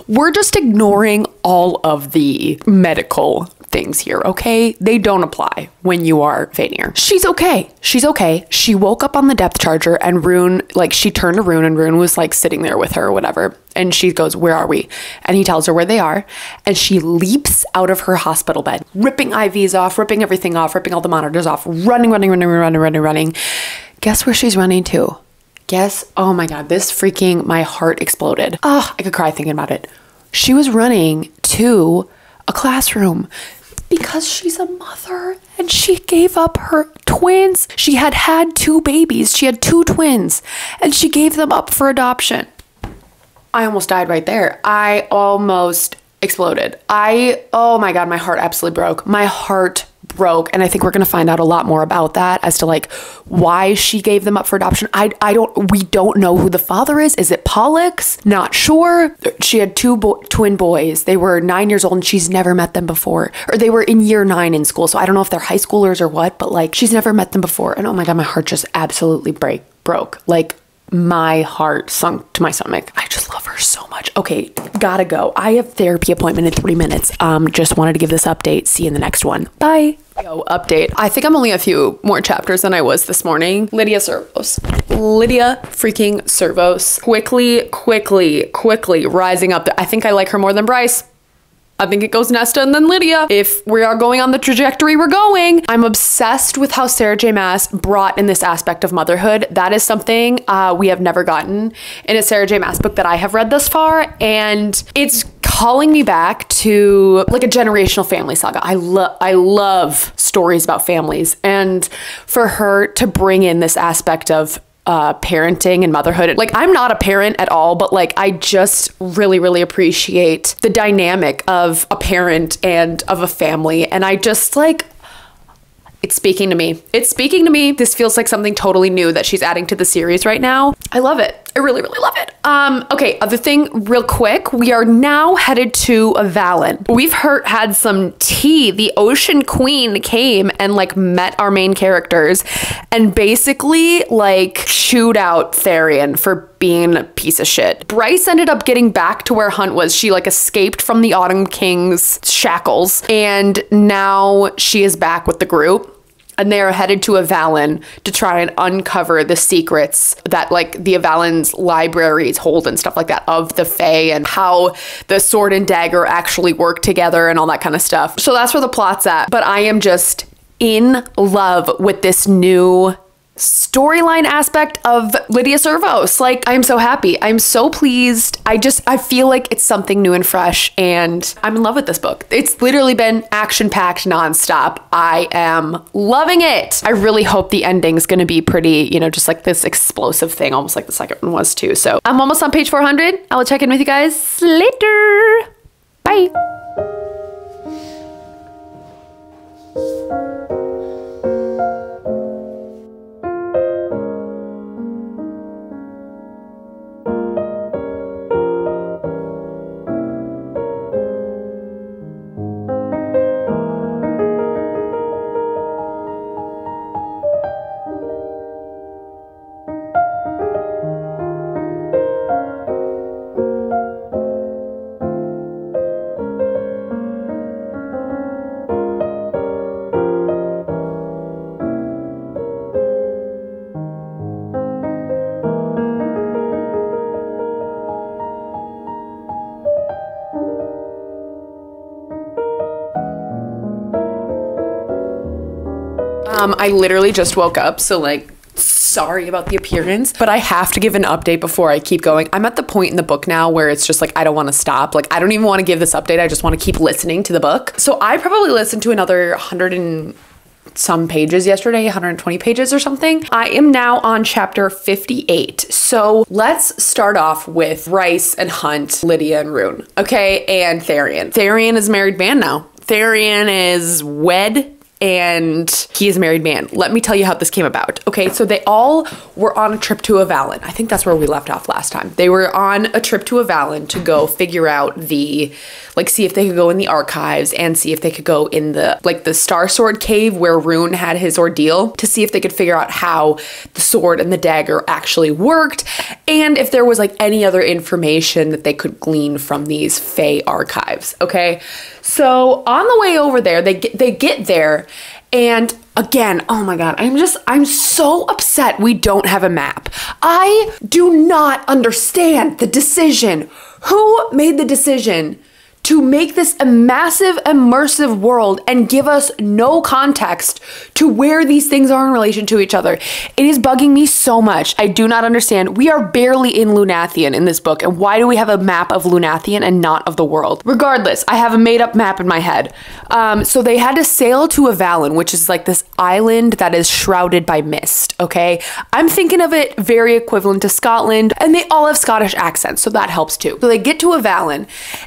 We're just ignoring all of the medical things here, okay? They don't apply when you are Vanir. She's okay. She's okay. She woke up on the depth charger and Rune, like she turned to Rune and Rune was like sitting there with her or whatever. And she goes, where are we? And he tells her where they are. And she leaps out of her hospital bed, ripping IVs off, ripping everything off, ripping all the monitors off, running. Guess where she's running to? Guess, oh my God, my heart exploded. Oh, I could cry thinking about it. She was running to a classroom because she's a mother and she gave up her twins. She had 2 babies. She had 2 twins and she gave them up for adoption. I almost died right there. I almost exploded. Oh my God, my heart absolutely broke. My heart broke. And I think we're going to find out a lot more about that as to like why she gave them up for adoption. We don't know who the father is. Is it Pollux? Not sure. She had 2 twin boys. They were 9 years old and she's never met them before, or they were in year 9 in school. So I don't know if they're high schoolers or what, but like she's never met them before. And oh my God, my heart just absolutely broke. Like my heart sunk to my stomach. I just love her so much. Okay, gotta go. I have therapy appointment in 3 minutes. Just wanted to give this update. See you in the next one. Bye. Yo, update. I think I'm only a few more chapters than I was this morning. Lydia freaking Servos. Quickly rising up. I think I like her more than Bryce. I think it goes Nesta and then Lydia. If we are going on the trajectory we're going, I'm obsessed with how Sarah J. Maas brought in this aspect of motherhood. That is something we have never gotten in a Sarah J. Maas book that I have read thus far. And it's calling me back to like a generational family saga. I love stories about families. And for her to bring in this aspect of parenting and motherhood. Like I'm not a parent at all, but like I just really appreciate the dynamic of a parent and of a family. And I just like, it's speaking to me. It's speaking to me. This feels like something totally new that she's adding to the series right now. I love it. I really love it. Okay, other thing real quick. We are now headed to Avalon. We've had some tea. The Ocean Queen came and like met our main characters and basically like chewed out Tharian for being a piece of shit. Bryce ended up getting back to where Hunt was. She like escaped from the Autumn King's shackles and now she is back with the group. And they are headed to Avalon to try and uncover the secrets that like the Avalon's libraries hold and stuff like that of the Fae and how the sword and dagger actually work together and all that kind of stuff. So that's where the plot's at. But I am just in love with this new storyline aspect of Lydia Servos. Like I'm so happy. I'm so pleased. I feel like it's something new and fresh and I'm in love with this book. It's literally been action-packed nonstop. I am loving it. I really hope the ending is going to be pretty, you know, just like this explosive thing, almost like the second one was too. So I'm almost on page 400. I will check in with you guys later. Bye. I literally just woke up, so like, sorry about the appearance, but I have to give an update before I keep going. I'm at the point in the book now where it's just like, I don't want to stop. Like, I don't even want to give this update. I just want to keep listening to the book. So I probably listened to another 100 and some pages yesterday, 120 pages or something. I am now on chapter 58. So let's start off with Rice and Hunt, Lydia and Rune. Okay, and Tharian. Tharian is a married man now. Tharian is wed and he is a married man. Let me tell you how this came about. Okay, so they all were on a trip to Avalon. I think that's where we left off last time. They were on a trip to Avalon to go figure out see if they could go in the archives and see if they could go in the Star Sword cave where Rune had his ordeal, to see if they could figure out how the sword and the dagger actually worked, and if there was like any other information that they could glean from these Fae archives. Okay, so on the way over there, they get there, and again, oh my God, I'm so upset we don't have a map. I do not understand the decision. Who made the decision to make this a massive immersive world and give us no context to where these things are in relation to each other? It is bugging me so much. I do not understand. We are barely in Lunathian in this book, and why do we have a map of Lunathian and not of the world? Regardless, I have a made up map in my head. So they had to sail to Avalon, which is like this island that is shrouded by mist, okay? I'm thinking of it very equivalent to Scotland, and they all have Scottish accents, so that helps too. So they get to Avalon,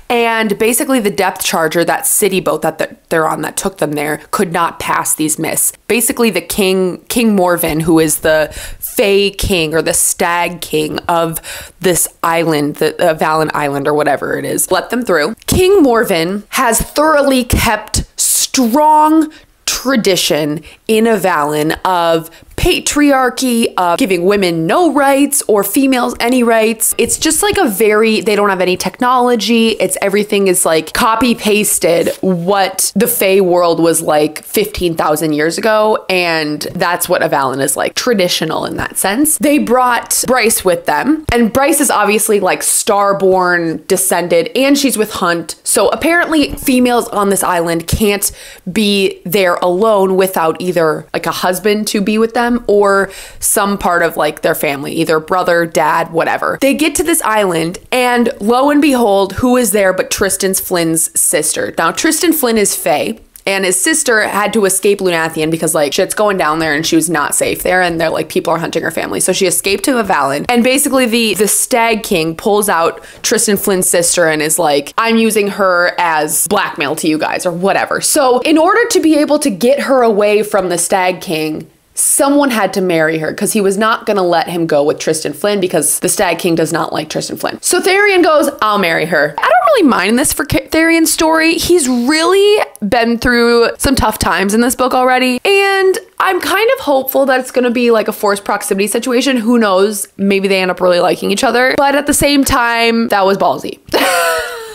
and basically the depth charger, that city boat that they're on that took them there, could not pass these mists. Basically the King Morven, who is the Fae King or the Stag King of this island, the Avalon Island or whatever it is, let them through. King Morven has thoroughly kept strong tradition in Avalon of patriarchy, of giving women no rights or females any rights. It's just like they don't have any technology. Everything is like copy pasted what the Fae world was like 15,000 years ago. And that's what Avalon is like, traditional in that sense. They brought Bryce with them, and Bryce is obviously like starborn descended, and she's with Hunt. So apparently females on this island can't be there alone without either like a husband to be with them or some part of like their family, either brother, dad, whatever. They get to this island, and lo and behold, who is there but Tristan Flynn's sister. Now, Tristan Flynn is Fae, and his sister had to escape Lunathian because like shit's going down there and she was not safe there, and they're like, people are hunting her family. So she escaped to Avalon, and basically the Stag King pulls out Tristan Flynn's sister and is like, I'm using her as blackmail to you guys or whatever. So in order to be able to get her away from the Stag King, someone had to marry her, because he was not going to let him go with Tristan Flynn because the Stag King does not like Tristan Flynn. So Tharian goes, I'll marry her. I don't really mind this for Tharian's story. He's really been through some tough times in this book already, and I'm kind of hopeful that it's going to be like a forced proximity situation. Who knows? Maybe they end up really liking each other, but at the same time, that was ballsy.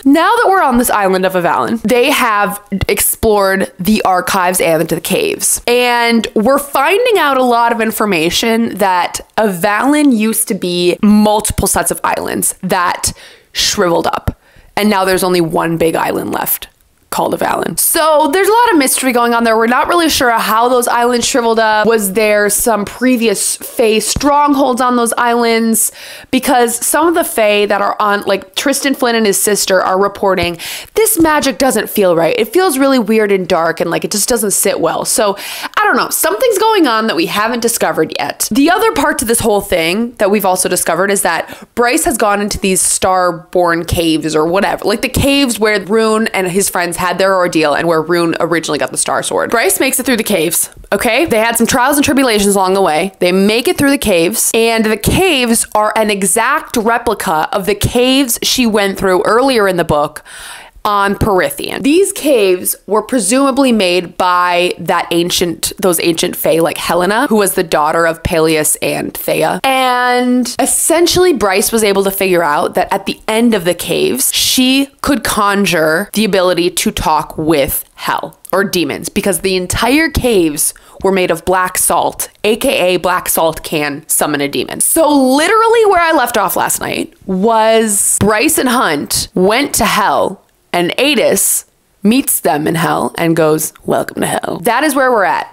Now that we're on this island of Avalon, they have explored the archives and the caves. And we're finding out a lot of information that Avalon used to be multiple sets of islands that shriveled up. And now there's only one big island left, called Avalon. So there's a lot of mystery going on there. We're not really sure how those islands shriveled up. Was there some previous Fae strongholds on those islands? Because some of the Fae that are on, like Tristan Flynn and his sister, are reporting this magic doesn't feel right. It feels really weird and dark, and like it just doesn't sit well. So I don't know, something's going on that we haven't discovered yet. The other part to this whole thing that we've also discovered is that Bryce has gone into these Starborn caves or whatever, like the caves where Rune and his friends had their ordeal and where Rune originally got the Star Sword. Bryce makes it through the caves, okay? They had some trials and tribulations along the way. They make it through the caves, and the caves are an exact replica of the caves she went through earlier in the book on Perithian. These caves were presumably made by those ancient Fae, like Helena, who was the daughter of Peleus and Thea. And essentially Bryce was able to figure out that at the end of the caves, she could conjure the ability to talk with hell or demons, because the entire caves were made of black salt, aka black salt can summon a demon. So literally where I left off last night was Bryce and Hunt went to hell, and Adis meets them in hell and goes, welcome to hell. That is where we're at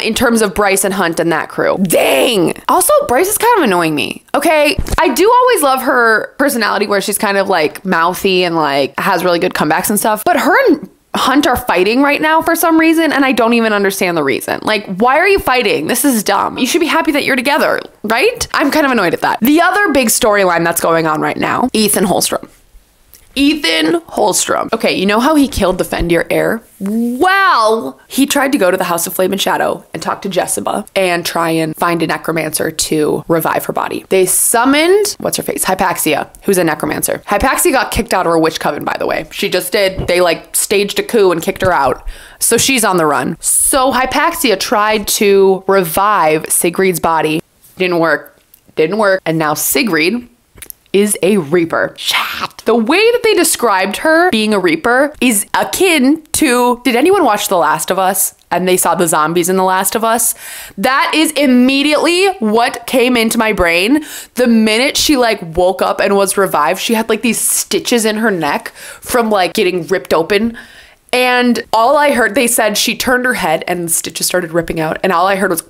in terms of Bryce and Hunt and that crew. Dang. Also, Bryce is kind of annoying me. Okay, I do always love her personality where she's kind of like mouthy and like has really good comebacks and stuff. But her and Hunt are fighting right now for some reason, and I don't even understand the reason. Like, why are you fighting? This is dumb. You should be happy that you're together, right? I'm kind of annoyed at that. The other big storyline that's going on right now, Ethan Holstrom. Ethan Holstrom. Okay, you know how he killed the Fendir heir? Well, he tried to go to the House of Flame and Shadow and talk to Jessica and try and find a necromancer to revive her body. They summoned, what's her face? Hypaxia, who's a necromancer. Hypaxia got kicked out of her witch coven, by the way. She just did. They like staged a coup and kicked her out. So she's on the run. So Hypaxia tried to revive Sigrid's body. Didn't work. Didn't work. And now Sigrid is a reaper. Chat. The way that they described her being a reaper is akin to, did anyone watch The Last of Us and they saw the zombies in The Last of Us? That is immediately what came into my brain. The minute she like woke up and was revived, she had like these stitches in her neck from like getting ripped open. And all I heard, they said she turned her head and the stitches started ripping out. And all I heard was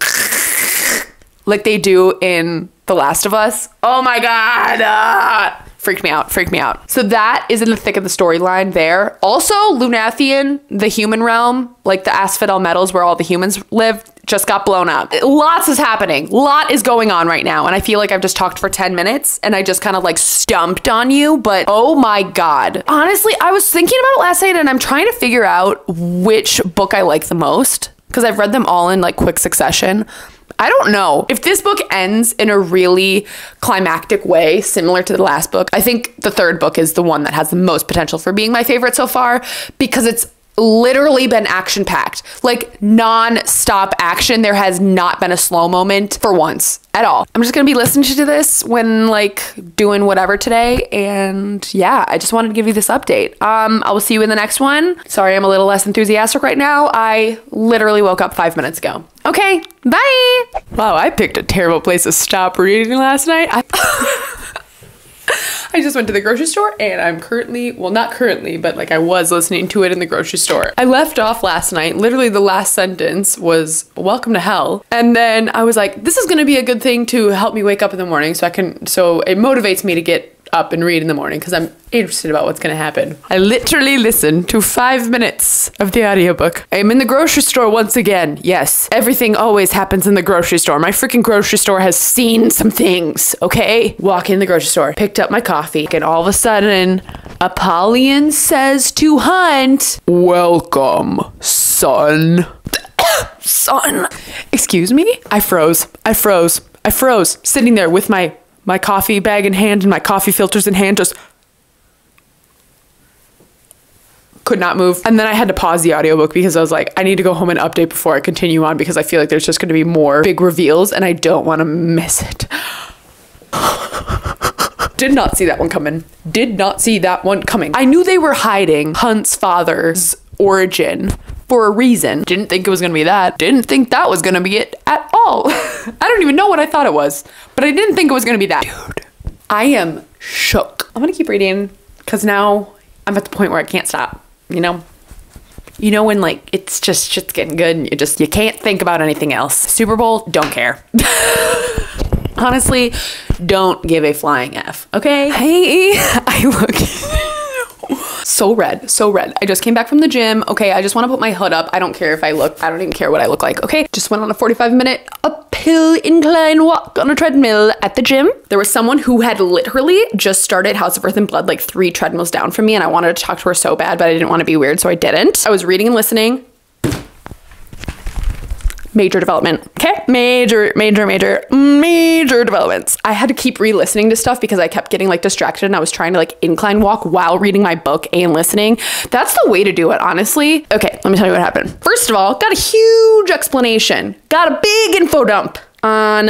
like they do in The Last of Us. Oh my God. Freaked me out, freaked me out. So that is in the thick of the storyline there. Also, Lunathian, the human realm, like the Asphodel Metals where all the humans live, just got blown up. Lots is happening. Lot is going on right now. And I feel like I've just talked for 10 minutes and I just kind of like stumped on you, but oh my God. Honestly, I was thinking about it last night and I'm trying to figure out which book I like the most because I've read them all in like quick succession. I don't know. If this book ends in a really climactic way, similar to the last book, I think the third book is the one that has the most potential for being my favorite so far because it's literally been action-packed, like non-stop action. There has not been a slow moment for once at all. I'm just gonna be listening to this when like doing whatever today. And yeah, I just wanted to give you this update. I will see you in the next one. Sorry, I'm a little less enthusiastic right now. I literally woke up 5 minutes ago. Okay, bye. Wow, I picked a terrible place to stop reading last night. I just went to the grocery store and I'm currently, well, not currently, but like I was listening to it in the grocery store. I left off last night. Literally the last sentence was welcome to hell. And then I was like, this is going to be a good thing to help me wake up in the morning so it motivates me to get up and read in the morning because I'm interested about what's going to happen. I literally listened to 5 minutes of the audiobook. I am in the grocery store once again. Yes, everything always happens in the grocery store. My freaking grocery store has seen some things, okay? Walk in the grocery store, picked up my coffee, and all of a sudden, Apollyon says to Hunt, welcome, son. Son. Excuse me? I froze, sitting there with my coffee bag in hand and my coffee filters in hand, just could not move. And then I had to pause the audiobook because I was like, I need to go home and update before I continue on because I feel like there's just going to be more big reveals and I don't want to miss it. Did not see that one coming. Did not see that one coming. I knew they were hiding Hunt's father's origin for a reason. Didn't think it was gonna be that. Didn't think that was gonna be it at all. I don't even know what I thought it was, but I didn't think it was gonna be that. Dude, I am shook. I'm gonna keep reading because now I'm at the point where I can't stop, you know? You know when like it's just shit's getting good and you can't think about anything else. Super Bowl, don't care. Honestly, don't give a flying F, okay? Hey, I look so red, so red. I just came back from the gym. Okay, I just want to put my hood up. I don't care if I don't even care what I look like, okay? Just went on a 45-minute uphill incline walk on a treadmill at the gym. There was someone who had literally just started House of Earth and Blood like 3 treadmills down from me and I wanted to talk to her so bad, but I didn't want to be weird, so I didn't. I was reading and listening. Major development, okay? Major developments. I had to keep re-listening to stuff because I kept getting like distracted and I was trying to like incline walk while reading my book and listening. That's the way to do it, honestly. Okay, let me tell you what happened. First of all, got a huge explanation. Got a big info dump on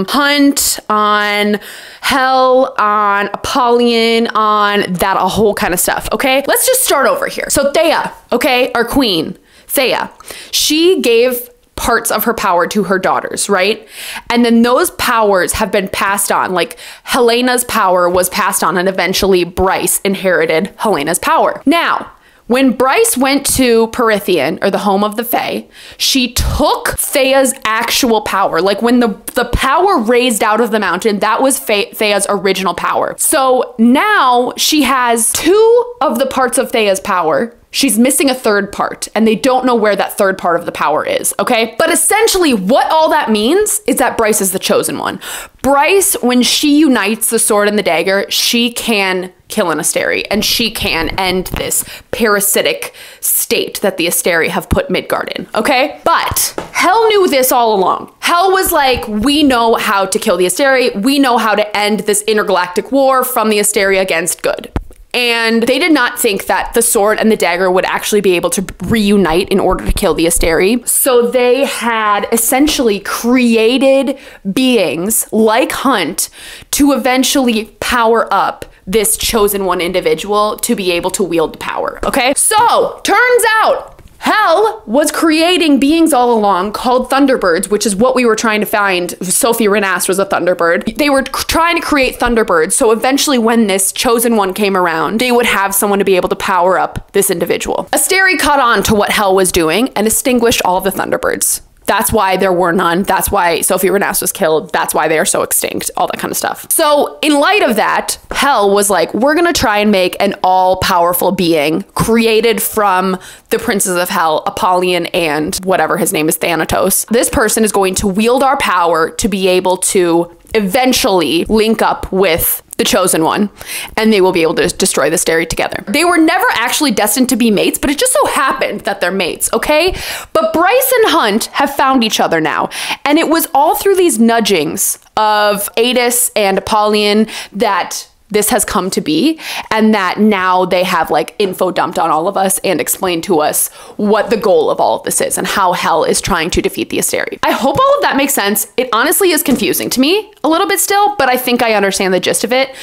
Hunt, on Hell, on Apollyon, on that a whole kind of stuff, okay? Let's just start over here. So Thea, okay, our queen, Thea, she gave parts of her power to her daughters, right? And then those powers have been passed on. Like Helena's power was passed on and eventually Bryce inherited Helena's power. Now, when Bryce went to Perithian, or the home of the Fae, she took Thea's actual power. Like when the power raised out of the mountain, that was Thea's original power. So now she has 2 of the parts of Thea's power She's missing a third part, and they don't know where that third part of the power is, okay? But essentially, what all that means is that Bryce is the chosen one. Bryce, when she unites the sword and the dagger, she can kill an Asteri, and she can end this parasitic state that the Asteri have put Midgard in, okay? But Hel knew this all along. Hel was like, we know how to kill the Asteri. We know how to end this intergalactic war from the Asteri against good. And they did not think that the sword and the dagger would actually be able to reunite in order to kill the Asteri. So they had essentially created beings like Hunt to eventually power up this chosen one individual to be able to wield the power, okay? So, turns out Hel was creating beings all along called Thunderbirds, which is what we were trying to find. Sophie Renast was a Thunderbird. They were trying to create Thunderbirds, so eventually when this chosen one came around, they would have someone to be able to power up this individual. Asteri caught on to what Hel was doing and extinguished all of the Thunderbirds. That's why there were none. That's why Sophie Renast was killed. That's why they are so extinct, all that kind of stuff. So in light of that, Hel was like, we're gonna try and make an all-powerful being created from the princes of Hell, Apollyon and whatever his name is, Thanatos. This person is going to wield our power to be able to eventually link up with the chosen one, and they will be able to destroy the Asteri together. They were never actually destined to be mates, but it just so happened that they're mates, okay? But Bryce and Hunt have found each other now, and it was all through these nudgings of Adis and Apollyon that this has come to be, and that now they have like info dumped on all of us and explained to us what the goal of all of this is and how Hel is trying to defeat the Asteri. I hope all of that makes sense. It honestly is confusing to me a little bit still, but I think I understand the gist of it.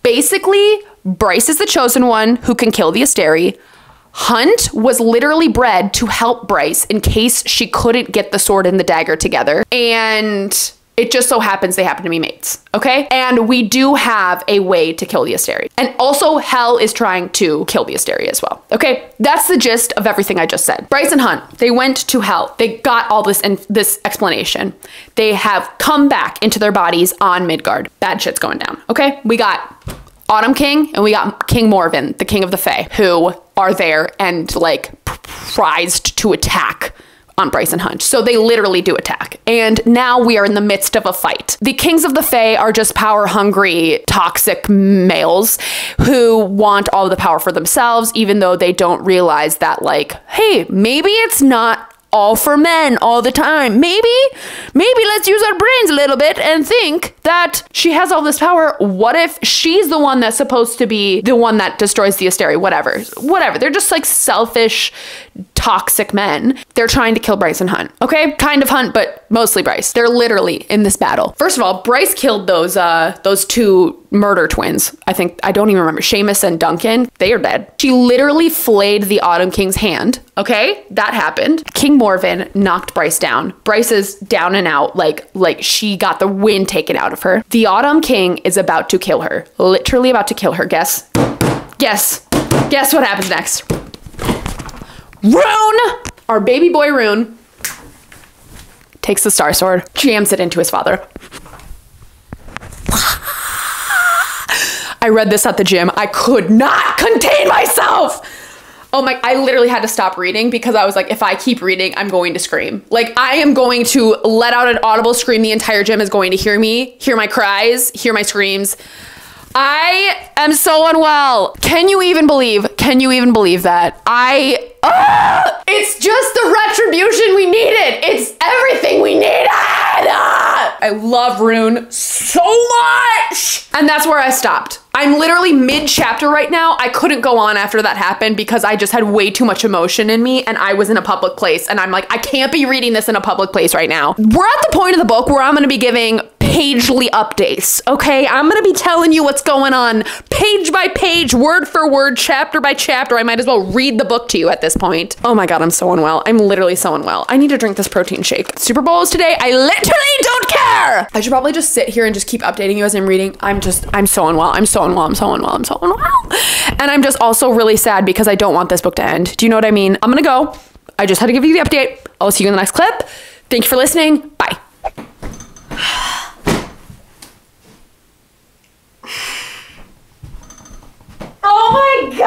Basically, Bryce is the chosen one who can kill the Asteri. Hunt was literally bred to help Bryce in case she couldn't get the sword and the dagger together. And it just so happens they happen to be mates, okay? And we do have a way to kill the Asteri. And also Hel is trying to kill the Asteri as well, okay? That's the gist of everything I just said. Bryce and Hunt, they went to Hel. They got all this this explanation. They have come back into their bodies on Midgard. Bad shit's going down, okay? We got Autumn King and we got King Morven, the king of the Fae, who are there and like prized to attack on Bryce and Hunt. So they literally do attack. And now we are in the midst of a fight. The kings of the Fae are just power hungry, toxic males who want all the power for themselves, even though they don't realize that like, hey, maybe it's not all for men all the time. Maybe let's use our brains a little bit and think that she has all this power. What if she's the one that's supposed to be the one that destroys the Asteri? Whatever. They're just like selfish, toxic men. They're trying to kill Bryce and Hunt. Okay, kind of Hunt, but mostly Bryce. They're literally in this battle. First of all, Bryce killed those two murder twins. I don't even remember. Seamus and Duncan. They are dead. She literally flayed the Autumn King's hand. Okay, that happened. King Morven knocked Bryce down. Bryce is down and out, like she got the wind taken out of her. The Autumn King is about to kill her. Literally about to kill her. Guess what happens next? Rune, our baby boy Rune, takes the Star Sword, jams it into his father. I read this at the gym. I could not contain myself. Oh my, I literally had to stop reading because I was like, if I keep reading, I'm going to scream. Like, I am going to let out an audible scream. The entire gym is going to hear me, hear my cries, hear my screams. I am so unwell. Can you even believe that? It's just the retribution we needed. It's everything we needed. I love Rune so much. And that's where I stopped. I'm literally mid-chapter right now. I couldn't go on after that happened because I just had way too much emotion in me and I was in a public place and I'm like, I can't be reading this in a public place right now. We're at the point of the book where I'm gonna be giving pagely updates, okay? I'm gonna be telling you what's going on page by page, word for word, chapter by chapter. I might as well read the book to you at this point. Oh my God, I'm so unwell. I'm literally so unwell. I need to drink this protein shake. Super Bowl is today. I literally don't care. I should probably just sit here and just keep updating you as I'm reading. I'm so unwell. I'm so unwell. And I'm just also really sad because I don't want this book to end. Do you know what I mean? I'm gonna go. I just had to give you the update. I'll see you in the next clip. Thank you for listening. Bye. Oh my God!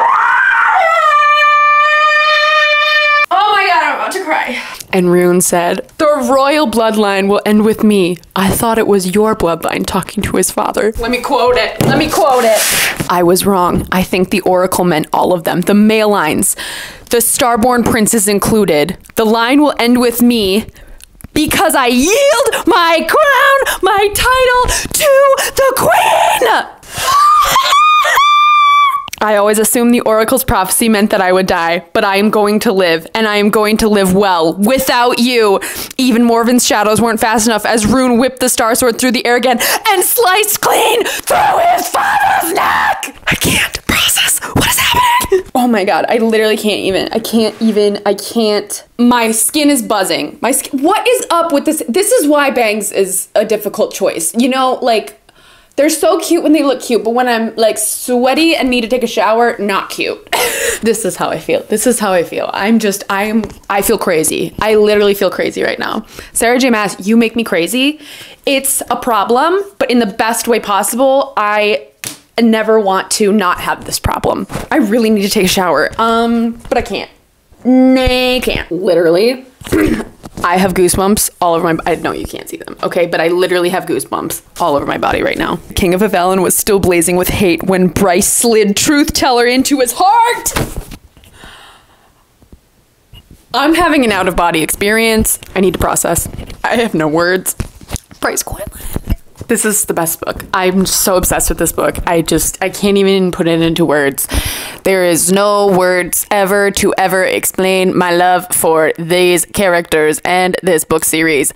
And Rune said, "The royal bloodline will end with me. I thought it was your bloodline," talking to his father. Let me quote it. "I was wrong. I think the oracle meant all of them, the male lines, the starborn princes included. The line will end with me because I yield my crown, my title to the queen." "I always assumed the oracle's prophecy meant that I would die, but I am going to live, and I am going to live well, without you." Even Morven's shadows weren't fast enough as Rune whipped the star sword through the air again and sliced clean through his father's neck. I can't process what is happening. Oh my god, I literally can't even. I can't. My skin is buzzing. What is up with this? This is why bangs is a difficult choice. You know, like, they're so cute when they look cute, but when I'm like sweaty and need to take a shower, not cute. This is how I feel. I feel crazy. I literally feel crazy right now. Sarah J. Maas, you make me crazy. It's a problem, but in the best way possible. I never want to not have this problem. I really need to take a shower. But I can't. I can't. Literally. I have goosebumps all over my body. I know you can't see them, okay? But I literally have goosebumps all over my body right now. King of Avalon was still blazing with hate when Bryce slid Truth Teller into his heart. I'm having an out-of-body experience. I need to process. I have no words. Bryce Quinlan. This is the best book. I'm so obsessed with this book. I can't even put it into words. There is no words ever to ever explain my love for these characters and this book series.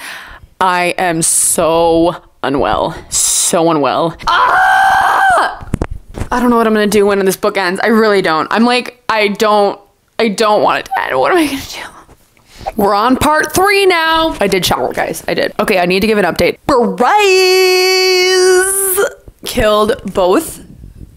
I am so unwell. So unwell. Ah! I don't know what I'm gonna do when this book ends. I really don't. I'm like, I don't want it to end. What am I gonna do? We're on part 3 now. I did shower, guys. I did. Okay, I need to give an update. Bryce killed both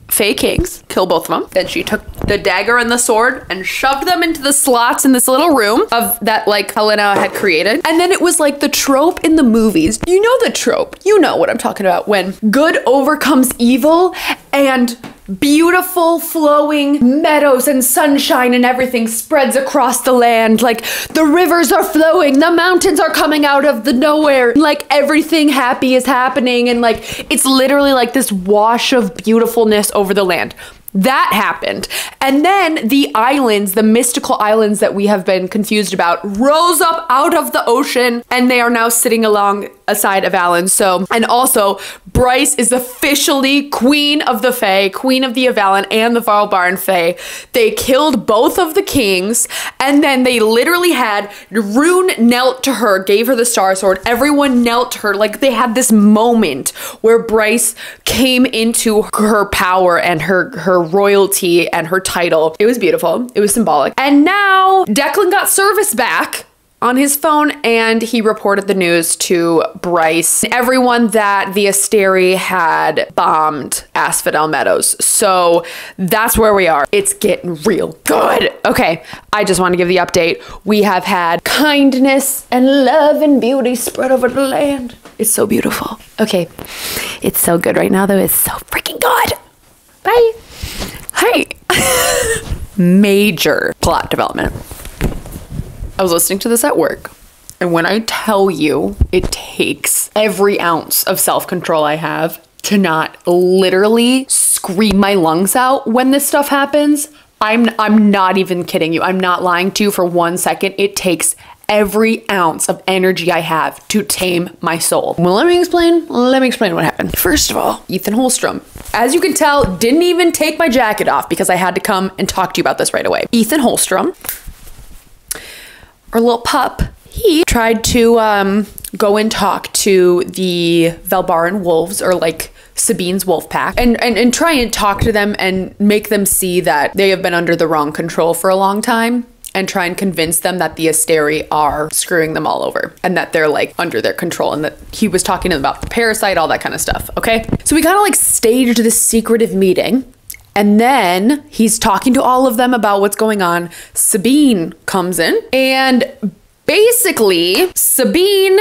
Fae Kings. Killed both of them. Then she took the dagger and the sword and shoved them into the slots in this little room of that, like, Helena had created. And then it was like the trope in the movies. You know the trope. You know what I'm talking about. When good overcomes evil and beautiful flowing meadows and sunshine and everything spreads across the land. Like, the rivers are flowing, the mountains are coming out of the nowhere, like everything happy is happening, and like it's literally like this wash of beautifulness over the land. That happened. And then the islands, the mystical islands that we have been confused about, rose up out of the ocean, and they are now sitting alongside of Alan. So, and also Bryce is officially queen of the Fae, queen of the Avalon and the Valbarn Fae. They killed both of the kings, and then they literally had Rune knelt to her, gave her the star sword. Everyone knelt to her. Like, they had this moment where Bryce came into her power and her royalty and her title. It was beautiful. It was symbolic. And now Declan got service back on his phone, and he reported the news to Bryce and everyone that the Asteri had bombed Asphodel Meadows. So that's where we are. It's getting real good. Okay, I just want to give the update. We have had kindness and love and beauty spread over the land. It's so beautiful. Okay, it's so good right now, though. It's so freaking good. Bye. Hi. Major plot development. I was listening to this at work, and when I tell you it takes every ounce of self-control I have to not literally scream my lungs out when this stuff happens, I'm not even kidding you. I'm not lying to you for 1 second. It takes every ounce of energy I have to tame my soul. Well, let me explain what happened. First of all, Ethan Holstrom, as you can tell, didn't even take my jacket off because I had to come and talk to you about this right away. Ethan Holstrom, our little pup, he tried to go and talk to the Valbarn wolves, or like Sabine's wolf pack, and try and talk to them and make them see that they have been under the wrong control for a long time, and try and convince them that the Asteri are screwing them all over and that they're like under their control, and that he was talking to them about the parasite, all that kind of stuff. Okay, so we kind of like staged this secretive meeting, and then he's talking to all of them about what's going on. Sabine comes in, and basically Sabine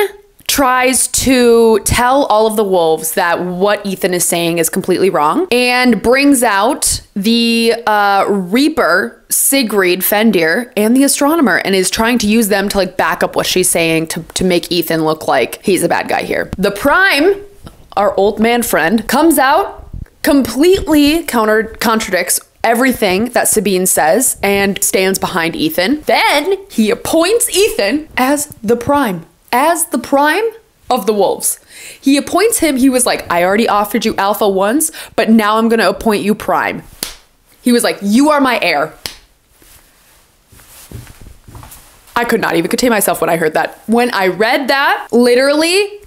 tries to tell all of the wolves that what Ethan is saying is completely wrong and brings out the Reaper, Sigrid Fendir, and the Astronomer, and is trying to use them to like back up what she's saying to make Ethan look like he's a bad guy here. The Prime, our old man friend, comes out, completely contradicts everything that Sabine says and stands behind Ethan. Then he appoints Ethan as the Prime of the wolves. He appoints him. He was like, I already offered you Alpha once, but now I'm going to appoint you Prime. He was like, you are my heir. I could not even contain myself when I heard that. When I read that, literally,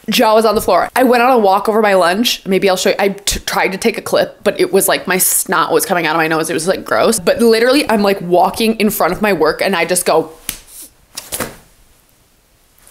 jaw was on the floor. I went on a walk over my lunch. Maybe I'll show you. I tried to take a clip, but it was like my snot was coming out of my nose. It was like gross. But literally, I'm like walking in front of my work and I just go,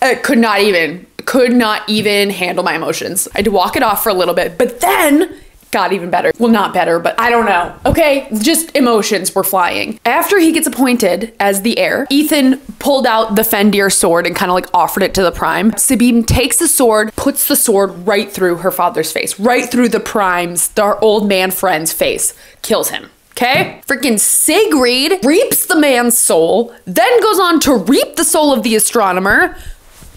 I could not even handle my emotions. I had to walk it off for a little bit, but then got even better. Well, not better, but I don't know. Okay, just emotions were flying. After he gets appointed as the heir, Ethan pulled out the Fendir sword and kind of like offered it to the Prime. Sabine takes the sword, puts the sword right through her father's face, right through the Prime's, our old man friend's face, kills him. Okay? Freaking Sigrid reaps the man's soul, then goes on to reap the soul of the Astronomer.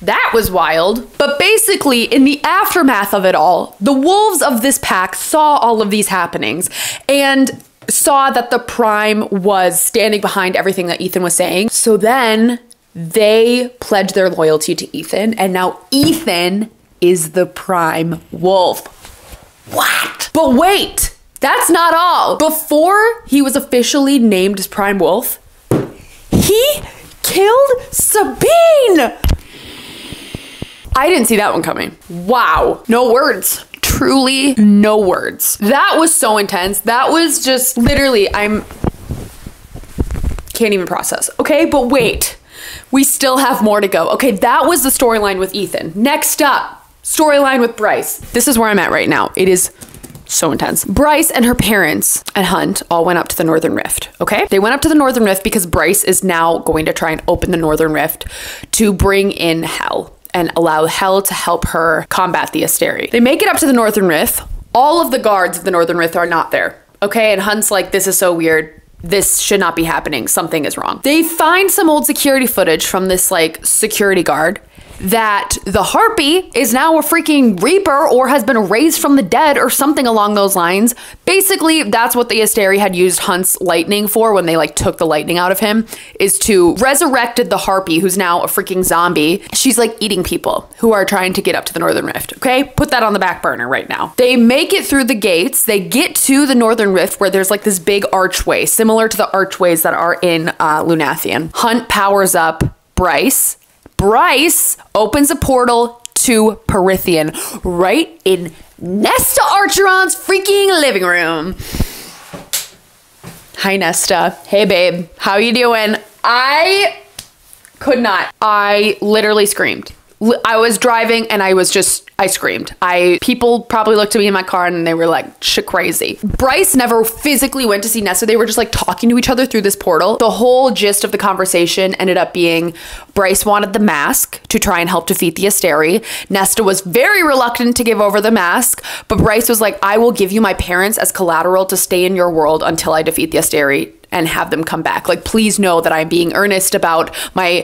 That was wild. But basically, in the aftermath of it all, the wolves of this pack saw all of these happenings and saw that the Prime was standing behind everything that Ethan was saying. So then they pledged their loyalty to Ethan, and now Ethan is the Prime wolf. What? But wait, that's not all. Before he was officially named as Prime Wolf, he killed Sabine. I didn't see that one coming. Wow. No words. Truly no words. That was so intense. That was just literally, can't even process. Okay, but wait. We still have more to go. Okay, that was the storyline with Ethan. Next up, storyline with Bryce. This is where I'm at right now. It is so intense. Bryce and her parents and Hunt all went up to the Northern Rift, okay? They went up to the Northern Rift because Bryce is now going to try and open the Northern Rift to bring in Hel and allow Hel to help her combat the Asteri. They make it up to the Northern Rift. All of the guards of the Northern Rift are not there, okay? And Hunt's like, this is so weird. This should not be happening. Something is wrong. They find some old security footage from this like security guard that the Harpy is now a freaking Reaper or has been raised from the dead or something along those lines. Basically, that's what the Asteri had used Hunt's lightning for when they like took the lightning out of him, is to resurrected the Harpy, who's now a freaking zombie. She's like eating people who are trying to get up to the Northern Rift, okay? Put that on the back burner right now. They make it through the gates. They get to the Northern Rift where there's like this big archway, similar to the archways that are in Lunathian. Hunt powers up Bryce. Bryce opens a portal to Perithian right in Nesta Archeron's freaking living room. Hi, Nesta. Hey, babe. How you doing? I could not. I literally screamed. I was driving and I screamed. People probably looked at me in my car and they were like, shit crazy. Bryce never physically went to see Nesta. They were just like talking to each other through this portal. The whole gist of the conversation ended up being Bryce wanted the mask to try and help defeat the Asteri. Nesta was very reluctant to give over the mask, but Bryce was like, I will give you my parents as collateral to stay in your world until I defeat the Asteri and have them come back. Like, please know that I'm being earnest about my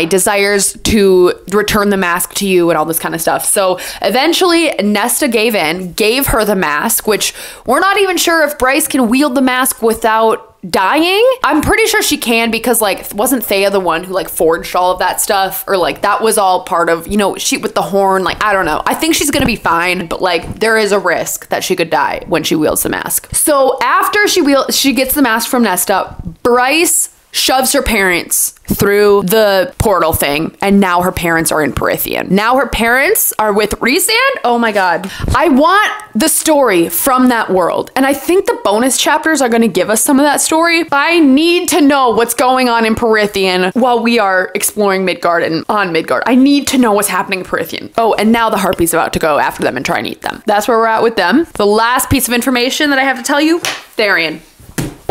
desires to return the mask to you and all this kind of stuff. So eventually Nesta gave her the mask, which we're not even sure if Bryce can wield the mask without dying. I'm pretty sure she can, because like, wasn't Thea the one who like forged all of that stuff? Or like that was all part of, you know, she with the horn, like, I don't know. I think she's gonna be fine, but like there is a risk that she could die when she wields the mask. So after she gets the mask from Nesta, Bryce shoves her parents through the portal thing, and now her parents are in Perithian. Now her parents are with Rhysand. Oh my god. I want the story from that world, and I think the bonus chapters are going to give us some of that story. I need to know what's going on in Perithian while we are exploring Midgard and on Midgard. I need to know what's happening in Perithian. Oh, and now the Harpy's about to go after them and try and eat them. That's where we're at with them. The last piece of information that I have to tell you, Tharian.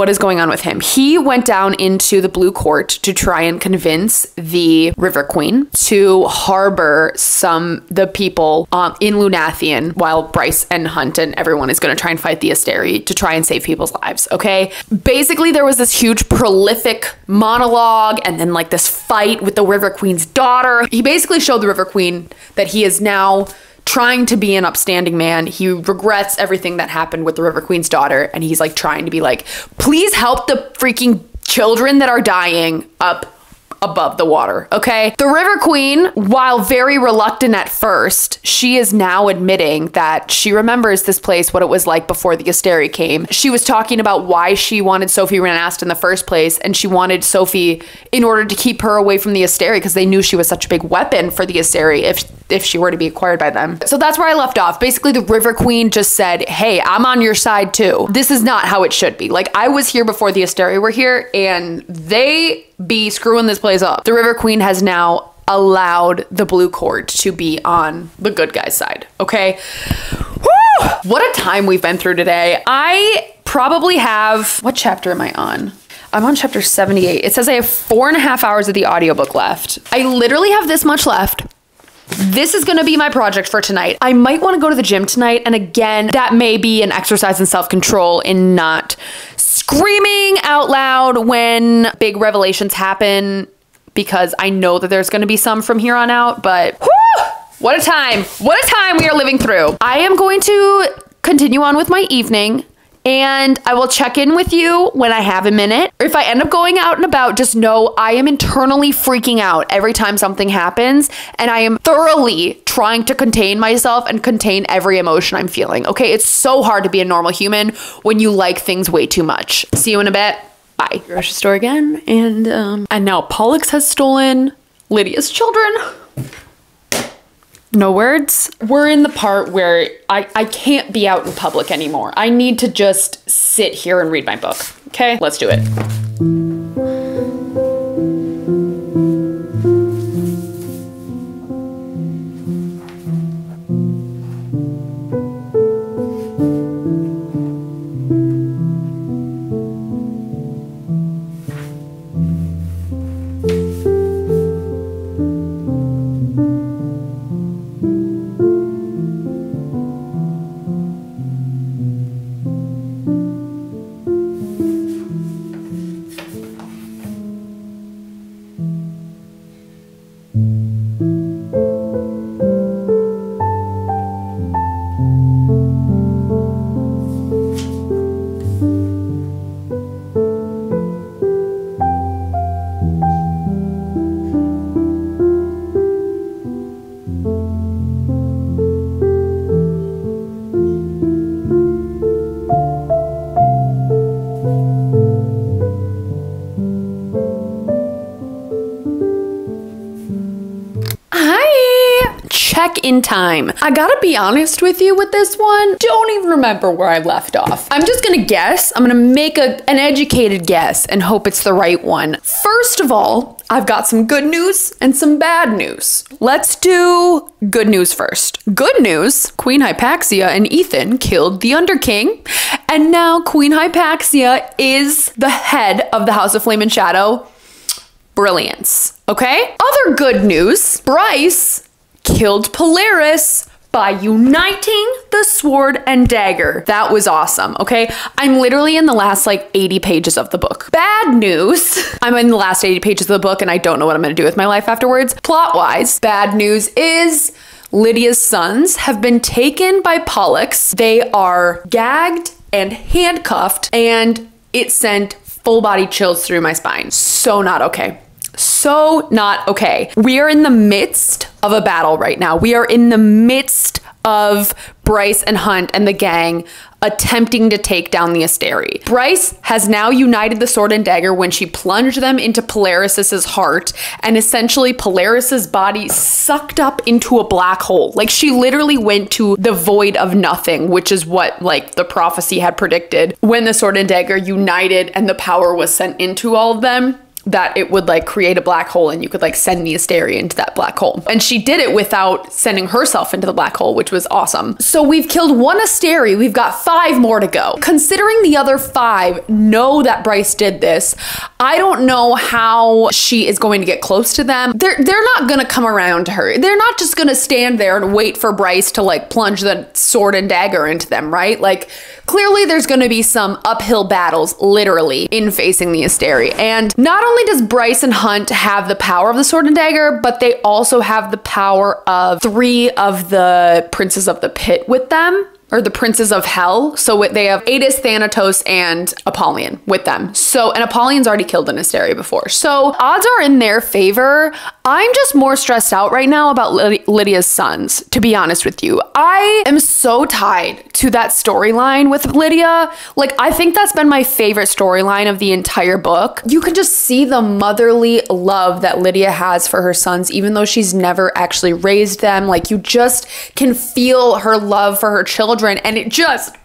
what is going on with him? He went down into the Blue Court to try and convince the River Queen to harbor the people in Lunathian while Bryce and Hunt and everyone is going to try and fight the Asteri to try and save people's lives, okay? Basically, there was this huge prolific monologue and then like this fight with the River Queen's daughter. He basically showed the River Queen that he is now trying to be an upstanding man. He regrets everything that happened with the River Queen's daughter, and he's like trying to be like, please help the freaking children that are dying up above the water, okay? The River Queen, while very reluctant at first, she is now admitting that she remembers this place, what it was like before the Asteri came. She was talking about why she wanted Sophie Renast in the first place, and she wanted Sophie in order to keep her away from the Asteri because they knew she was such a big weapon for the Asteri if she were to be acquired by them. So that's where I left off. Basically, the River Queen just said, hey, I'm on your side too. This is not how it should be. Like, I was here before the Asteri were here, and they be screwing this place up. The River Queen has now allowed the Blue Court to be on the good guy's side, okay? Woo! What a time we've been through today. I probably have, what chapter am I on? I'm on chapter 78. It says I have 4.5 hours of the audiobook left. I literally have this much left. This is gonna be my project for tonight. I might wanna go to the gym tonight, and again, that may be an exercise in self-control in not screaming out loud when big revelations happen, because I know that there's gonna be some from here on out, but whew, what a time we are living through. I am going to continue on with my evening, and I will check in with you when I have a minute. If I end up going out and about, just know I am internally freaking out every time something happens, and I am thoroughly trying to contain myself and contain every emotion I'm feeling, okay? It's so hard to be a normal human when you like things way too much. See you in a bit. Bye. Grocery store again, and now Pollux has stolen Lydia's children. No words. We're in the part where I can't be out in public anymore. I need to just sit here and read my book. Okay, let's do it. Check-in time. I gotta be honest with you with this one. Don't even remember where I left off. I'm just gonna guess. I'm gonna make an educated guess and hope it's the right one. First of all, I've got some good news and some bad news. Let's do good news first. Good news, Queen Hypaxia and Ethan killed the Underking, and now Queen Hypaxia is the head of the House of Flame and Shadow. Brilliance, okay? Other good news, Bryce killed Polaris by uniting the sword and dagger. That was awesome, okay? I'm literally in the last like 80 pages of the book. Bad news, I'm in the last 80 pages of the book and I don't know what I'm gonna do with my life afterwards. Plot-wise, bad news is Lydia's sons have been taken by Pollux. They are gagged and handcuffed, and it sent full body chills through my spine. So not okay. So not okay. We are in the midst of a battle right now. We are in the midst of Bryce and Hunt and the gang attempting to take down the Asteri. Bryce has now united the sword and dagger when she plunged them into Polaris's heart, and essentially Polaris's body sucked up into a black hole. Like, she literally went to the void of nothing, which is what like the prophecy had predicted when the sword and dagger united and the power was sent into all of them. that it would like create a black hole and you could like send the Asteria into that black hole. And she did it without sending herself into the black hole, which was awesome. So we've killed one Asteria. We've got 5 more to go. Considering the other 5 know that Bryce did this, I don't know how she is going to get close to them. They're not gonna come around to her. They're not just gonna stand there and wait for Bryce to like plunge the sword and dagger into them, right? Like clearly there's gonna be some uphill battles literally in facing the Asteria. And not only does Bryce and Hunt have the power of the sword and dagger, but they also have the power of 3 of the princes of the pit with them, or the princes of hell. So they have Adis, Thanatos, and Apollyon with them. So, and Apollyon's already killed an Asteria before. So odds are in their favor. I'm just more stressed out right now about Lydia's sons, to be honest with you. I am so tied to that storyline with Lydia. Like, I think that's been my favorite storyline of the entire book. You can just see the motherly love that Lydia has for her sons, even though she's never actually raised them. Like, you just can feel her love for her children. And it just,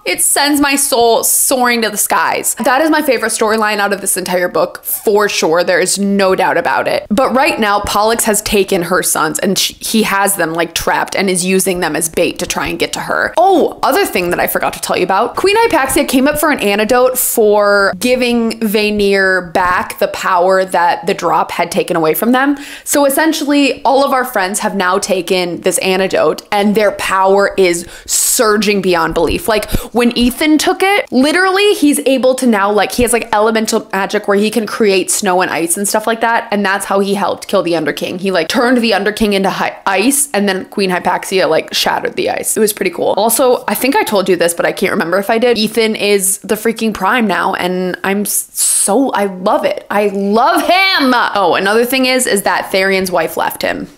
it sends my soul soaring to the skies. That is my favorite storyline out of this entire book, for sure. There is no doubt about it. But right now, Pollux has taken her sons and he has them like trapped and is using them as bait to try and get to her. Oh, other thing that I forgot to tell you about. Queen Hypaxia came up for an antidote for giving Vanir back the power that the drop had taken away from them. So essentially, all of our friends have now taken this antidote and their power is surging beyond belief. Like, when Ethan took it, literally he's able to now, like, he has like elemental magic where he can create snow and ice and stuff like that. And that's how he helped kill the Underking. He like turned the Underking into ice, and then Queen Hypaxia like shattered the ice. It was pretty cool. Also, I think I told you this, but I can't remember if I did. Ethan is the freaking prime now, and I love it. I love him. Oh, another thing is that Tharion's wife left him.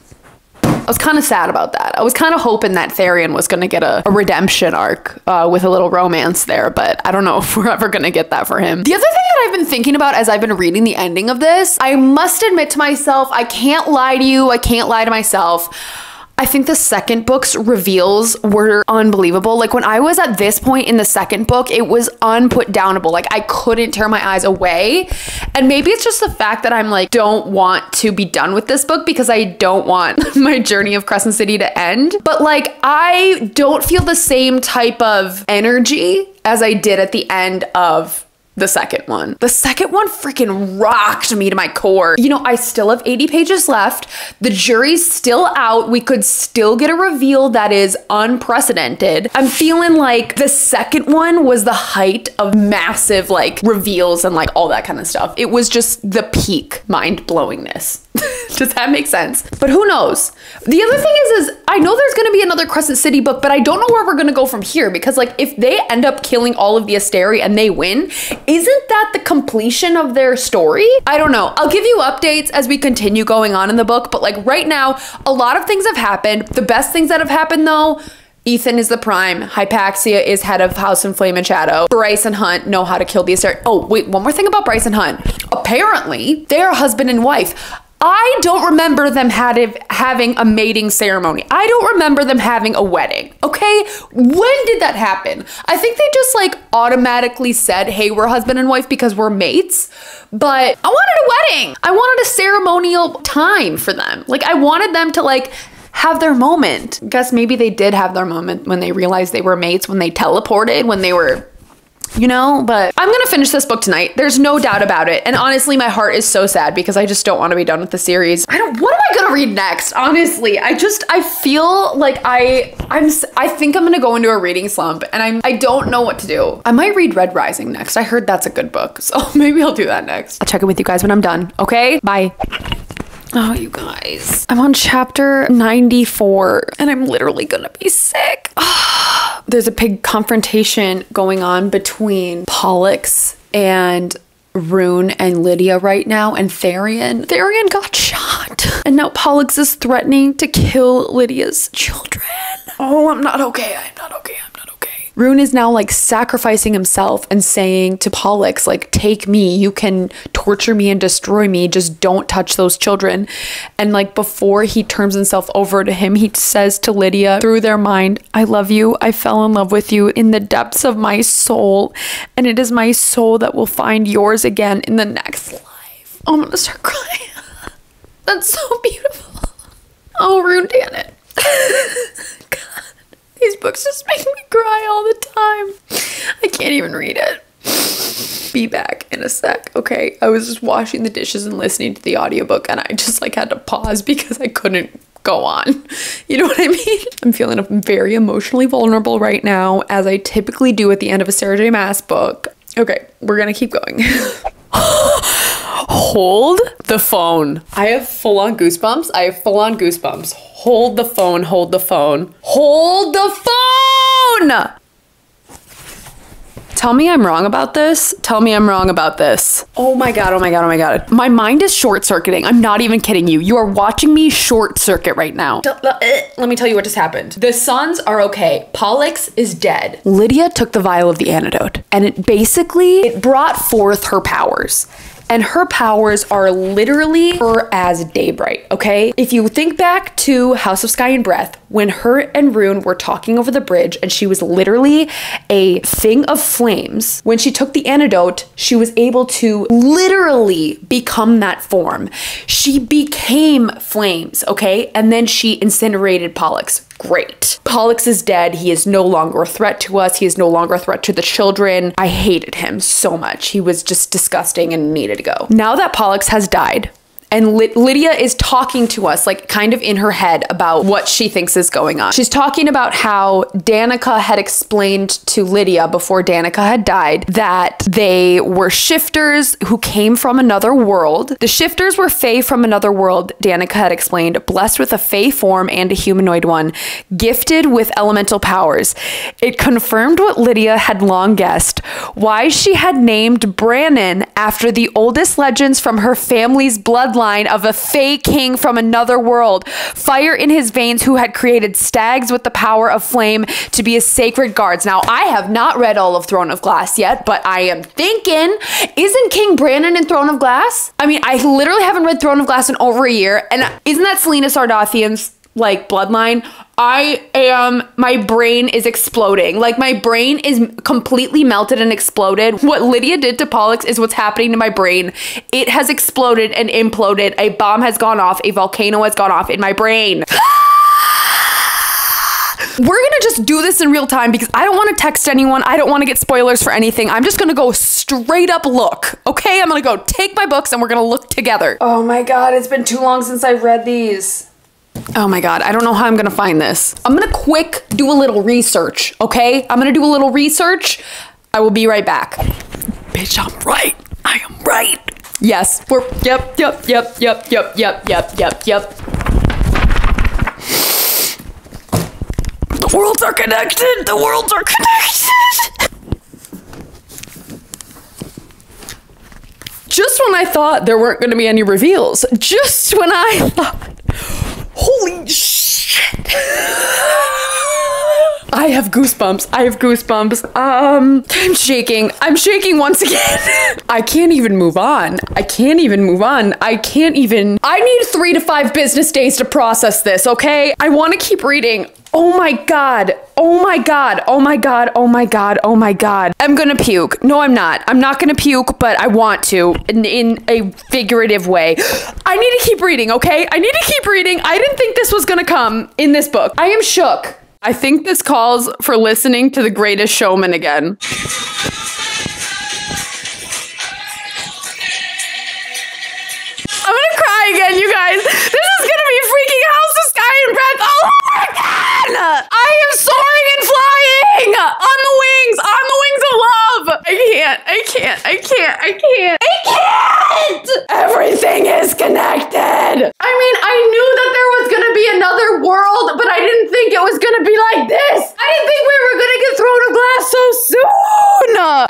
I was kind of sad about that. I was kind of hoping that Tharion was going to get a redemption arc with a little romance there, but I don't know if we're ever going to get that for him. The other thing that I've been thinking about as I've been reading the ending of this, I must admit to myself, I can't lie to you, I can't lie to myself, I think the second book's reveals were unbelievable. Like, when I was at this point in the second book, it was unputdownable. Like, I couldn't tear my eyes away. And maybe it's just the fact that I'm like, don't want to be done with this book because I don't want my journey of Crescent City to end. But like, I don't feel the same type of energy as I did at the end of the second one. The second one freaking rocked me to my core. You know, I still have 80 pages left. The jury's still out. We could still get a reveal that is unprecedented. I'm feeling like the second one was the height of massive like reveals and like all that kind of stuff. It was just the peak mind-blowingness. Does that make sense? But who knows? The other thing is I know there's going to be another Crescent City book, but I don't know where we're going to go from here, because like, if they end up killing all of the Asteria and they win, isn't that the completion of their story? I don't know. I'll give you updates as we continue going on in the book, but like right now, a lot of things have happened. The best things that have happened though, Ethan is the prime. Hypaxia is head of House in Flame and Shadow. Bryce and Hunt know how to kill the Asteria. Oh, wait, one more thing about Bryce and Hunt. Apparently, they're husband and wife. I don't remember them having a mating ceremony. I don't remember them having a wedding, okay? When did that happen? I think they just like automatically said, hey, we're husband and wife because we're mates, but I wanted a wedding. I wanted a ceremonial time for them. Like, I wanted them to like have their moment. I guess maybe they did have their moment when they realized they were mates, when they teleported, when they were, you know, but I'm gonna finish this book tonight. There's no doubt about it. And honestly, my heart is so sad because I just don't want to be done with the series. What am I gonna read next? Honestly, I feel like I think I'm gonna go into a reading slump, and I don't know what to do. I might read Red Rising next. I heard that's a good book, so maybe I'll do that next. I'll check in with you guys when I'm done, okay? Bye. Oh, you guys, I'm on chapter 94 and I'm literally gonna be sick. There's a big confrontation going on between Pollux and Rune and Lydia right now, and Tharion. Tharion got shot, and now Pollux is threatening to kill Lydia's children. Oh, I'm not okay. I'm not okay. I'm not okay. Rune is now like sacrificing himself and saying to Pollux, like, take me, you can torture me and destroy me, just don't touch those children. And like before he turns himself over to him, he says to Lydia through their mind, I love you, I fell in love with you in the depths of my soul, and it is my soul that will find yours again in the next life. Oh, I'm gonna start crying. That's so beautiful. Oh, Rune, damn it. God, these books just make me cry all the time. I can't even read it. Be back in a sec. Okay, I was just washing the dishes and listening to the audiobook, and I just like had to pause because I couldn't go on. You know what I mean? I'm feeling very emotionally vulnerable right now, as I typically do at the end of a Sarah J. Maas book. Okay, we're gonna keep going. Hold the phone. I have full-on goosebumps. I have full-on goosebumps. Hold the phone, hold the phone. Hold the phone! Tell me I'm wrong about this. Tell me I'm wrong about this. Oh my God, oh my God, oh my God. My mind is short-circuiting. I'm not even kidding you. You are watching me short-circuit right now. Let me tell you what just happened. The sons are okay. Pollux is dead. Lydia took the vial of the antidote, and it brought forth her powers. And her powers are literally her as Daybright, okay? If you think back to House of Sky and Breath, when her and Rune were talking over the bridge and she was literally a thing of flames, when she took the antidote, she was able to literally become that form. She became flames, okay? And then she incinerated Pollux. Great. Pollux is dead. He is no longer a threat to us. He is no longer a threat to the children. I hated him so much. He was just disgusting and needed to go. Now that Pollux has died, and Lydia is talking to us, like kind of in her head, about what she thinks is going on. She's talking about how Danica had explained to Lydia before Danica had died that they were shifters who came from another world. The shifters were fae from another world, Danica had explained, blessed with a fae form and a humanoid one, gifted with elemental powers. It confirmed what Lydia had long guessed, why she had named Brannon after the oldest legends from her family's bloodline of a fae king from another world, fire in his veins, who had created stags with the power of flame to be his sacred guards. Now, I have not read all of Throne of Glass yet, but I am thinking, isn't King Brannon in Throne of Glass? I mean, I literally haven't read Throne of Glass in over a year, and isn't that Selena Sardathian's like bloodline? My brain is exploding. Like, my brain is completely melted and exploded. What Lydia did to Pollux is what's happening to my brain. It has exploded and imploded. A bomb has gone off. A volcano has gone off in my brain. We're gonna just do this in real time because I don't want to text anyone. I don't want to get spoilers for anything. I'm just gonna go straight up look. Okay, I'm gonna go take my books and we're gonna look together. Oh my God, it's been too long since I've read these. Oh my God, I don't know how I'm gonna find this. I'm gonna quick do a little research, okay? I'm gonna do a little research. I will be right back. Bitch, I'm right. I am right. Yes, yep. The worlds are connected. The worlds are connected. Just when I thought there weren't gonna be any reveals, just when I thought, holy shit. I have goosebumps. I have goosebumps. I'm shaking. I'm shaking once again. I can't even move on. I can't even move on. I need 3 to 5 business days to process this, okay? I want to keep reading. Oh my God. Oh my God. Oh my God. Oh my God. Oh my God. I'm gonna puke. No, I'm not. I'm not gonna puke, but I want to in a figurative way. I need to keep reading, okay? I need to keep reading. I didn't think this was gonna come in this book. I am shook. I think this calls for listening to The Greatest Showman again. I'm gonna cry again, you guys. This is gonna be freaking House of Sky and Breath all over again. I am soaring and flying on the wings of love. I can't. Everything is connected. I mean, I knew that there was gonna be another world, but I didn't think it was gonna be like this. I didn't think we were gonna get Throne of Glass so soon.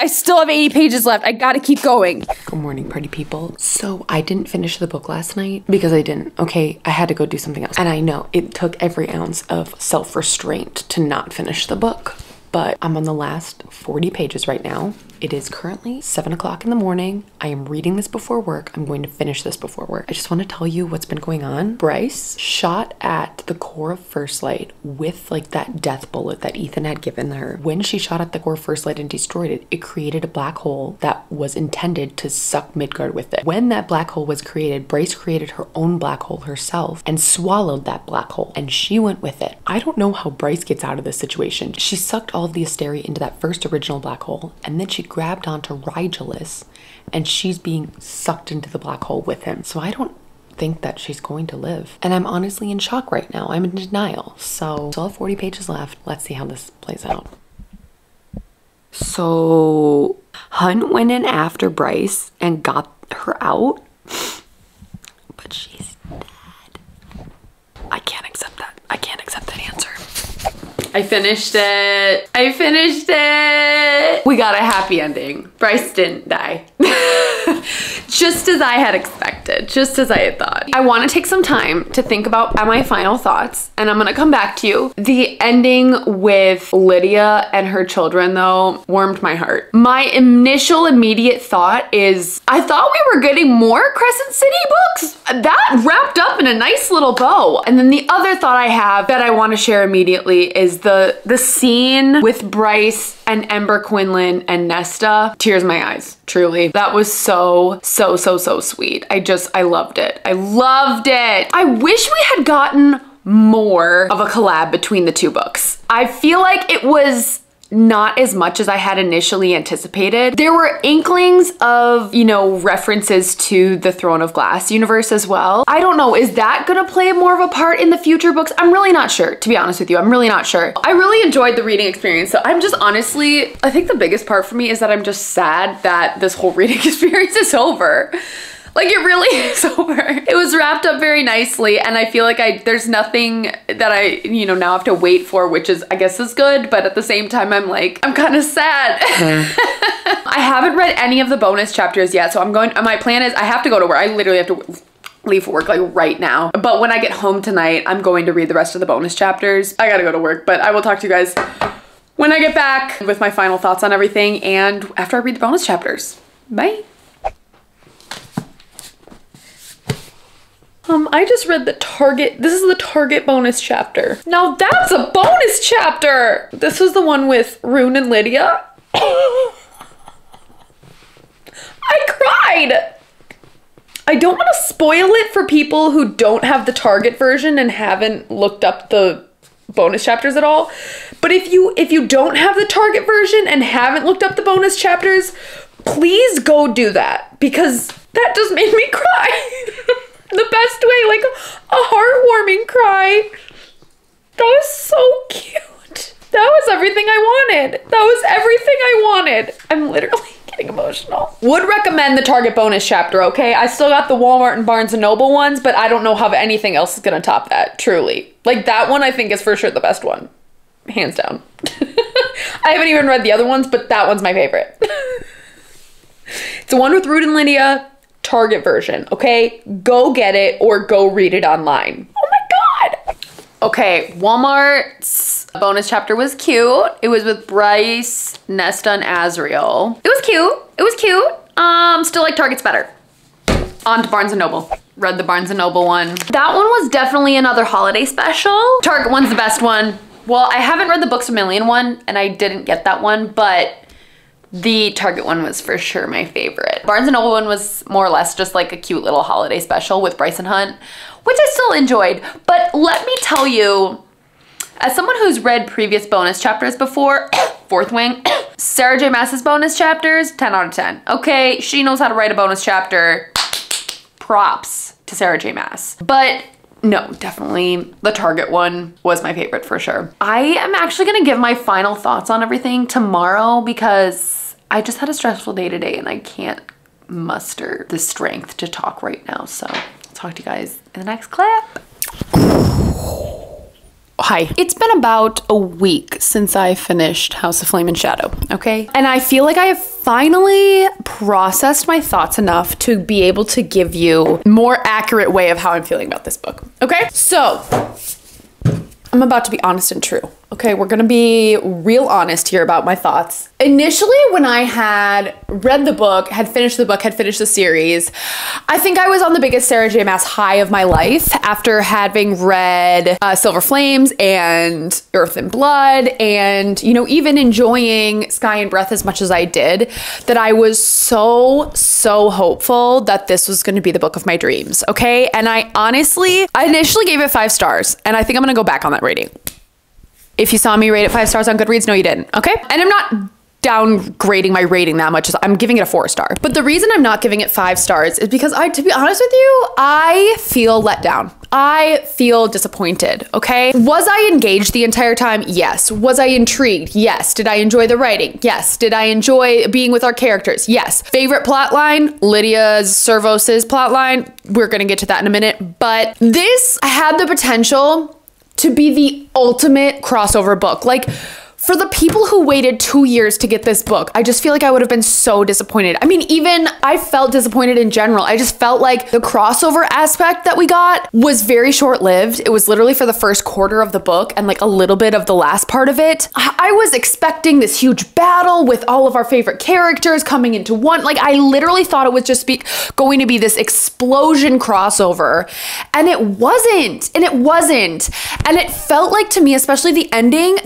I still have 80 pages left. I gotta keep going. Good morning, party people. So I didn't finish the book last night because I didn't. Okay, I had to go do something else. And I know it took every ounce of self-restraint to not finish the book. but I'm on the last 40 pages right now. It is currently 7 o'clock in the morning. I am reading this before work. I'm going to finish this before work. I just want to tell you what's been going on. Bryce shot at the core of First Light with like that death bullet that Ethan had given her. When she shot at the core of First Light and destroyed it, it created a black hole that was intended to suck Midgard with it. When that black hole was created, Bryce created her own black hole herself and swallowed that black hole, and she went with it. I don't know how Bryce gets out of this situation. She sucked all of the Asteria into that first original black hole, and then she grabbed onto Rigelus, and she's being sucked into the black hole with him. So I don't think that she's going to live. And I'm honestly in shock right now. I'm in denial. So still have 40 pages left. Let's see how this plays out. So Hunt went in after Bryce and got her out, but she's dead. I can't accept that. I can't accept that answer. I finished it. I finished it. We got a happy ending. Bryce didn't die. Just as I had expected, just as I had thought. I want to take some time to think about my final thoughts, and I'm gonna come back to you. The ending with Lydia and her children, though, warmed my heart. My initial immediate thought is, I thought we were getting more Crescent City books. That wrapped up in a nice little bow. And then the other thought I have that I want to share immediately is the scene with Bryce and Ember Quinlan and Nesta. Tears in my eyes, truly. That was so sweet. I loved it. I loved it. I wish we had gotten more of a collab between the two books. I feel like it was not as much as I had initially anticipated. There were inklings of, you know, references to the Throne of Glass universe as well. I don't know, is that gonna play more of a part in the future books? I'm really not sure, to be honest with you. I'm really not sure. I really enjoyed the reading experience. So I'm just honestly, I think the biggest part for me is that I'm just sad that this whole reading experience is over. Like, it really is over. It was wrapped up very nicely, and I feel like there's nothing that I, you know, now have to wait for, which is, I guess, is good, but at the same time, I'm like, I'm kind of sad. I haven't read any of the bonus chapters yet, so my plan is I have to go to work. I literally have to leave for work like right now. But when I get home tonight, I'm going to read the rest of the bonus chapters. I gotta go to work, but I will talk to you guys when I get back with my final thoughts on everything and after I read the bonus chapters. Bye. I just read the Target. This is the Target bonus chapter. Now that's a bonus chapter. This was the one with Rune and Lydia. I cried. I don't want to spoil it for people who don't have the Target version and haven't looked up the bonus chapters at all. But if you don't have the Target version and haven't looked up the bonus chapters, please go do that, because that just made me cry. The best way, like a heartwarming cry. That was so cute. That was everything I wanted. That was everything I wanted. I'm literally getting emotional. Would recommend the Target bonus chapter, okay? I still got the Walmart and Barnes & Noble ones, but I don't know how anything else is gonna top that, truly. Like, that one I think is for sure the best one. Hands down. I haven't even read the other ones, but that one's my favorite. It's the one with Rude and Lydia. Target version, okay? Go get it or go read it online. Oh my God. Okay, Walmart's bonus chapter was cute. It was with Bryce, Nesta, and Azriel. It was cute. It was cute. Still like Target's better. On to Barnes & Noble. Read the Barnes & Noble one. That one was definitely another holiday special. Target one's the best one. Well, I haven't read the Books A Million one, and I didn't get that one, but the Target one was for sure my favorite. Barnes & Noble one was more or less just like a cute little holiday special with Bryce and Hunt, which I still enjoyed. But let me tell you, as someone who's read previous bonus chapters before, Fourth Wing, Sarah J. Maas's bonus chapters, 10 out of 10. Okay, she knows how to write a bonus chapter. Props to Sarah J. Maas. But no, definitely the Target one was my favorite for sure. I am actually gonna give my final thoughts on everything tomorrow because I just had a stressful day today and I can't muster the strength to talk right now. So I'll talk to you guys in the next clip. Hi. It's been about a week since I finished House of Flame and Shadow, okay? And I feel like I have finally processed my thoughts enough to be able to give you a more accurate way of how I'm feeling about this book, okay? So, I'm about to be honest and true, Okay, we're gonna be real honest here about my thoughts. Initially, when I had read the book, had finished the series, I think I was on the biggest Sarah J. Maas high of my life after having read Silver Flames and Earth and Blood, and, you know, even enjoying Sky and Breath as much as I did, that I was so hopeful that this was gonna be the book of my dreams, okay? And I initially gave it 5 stars, and I think I'm gonna go back on that rating. If you saw me rate it 5 stars on Goodreads, no, you didn't. Okay. And I'm not downgrading my rating that much. I'm giving it a 4 star. But the reason I'm not giving it 5 stars is because to be honest with you, I feel let down. I feel disappointed. Okay. Was I engaged the entire time? Yes. Was I intrigued? Yes. Did I enjoy the writing? Yes. Did I enjoy being with our characters? Yes. Favorite plot line? Lydia's Servos's plot line. We're going to get to that in a minute. But this had the potential to be the ultimate crossover book. Like, for the people who waited 2 years to get this book, I just feel like I would have been so disappointed. I mean, even I felt disappointed in general. I just felt like the crossover aspect that we got was very short-lived. It was literally for the first quarter of the book and like a little bit of the last part of it. I was expecting this huge battle with all of our favorite characters coming into one. Like, I literally thought it was just going to be this explosion crossover, and it wasn't. And it felt like, to me, especially the ending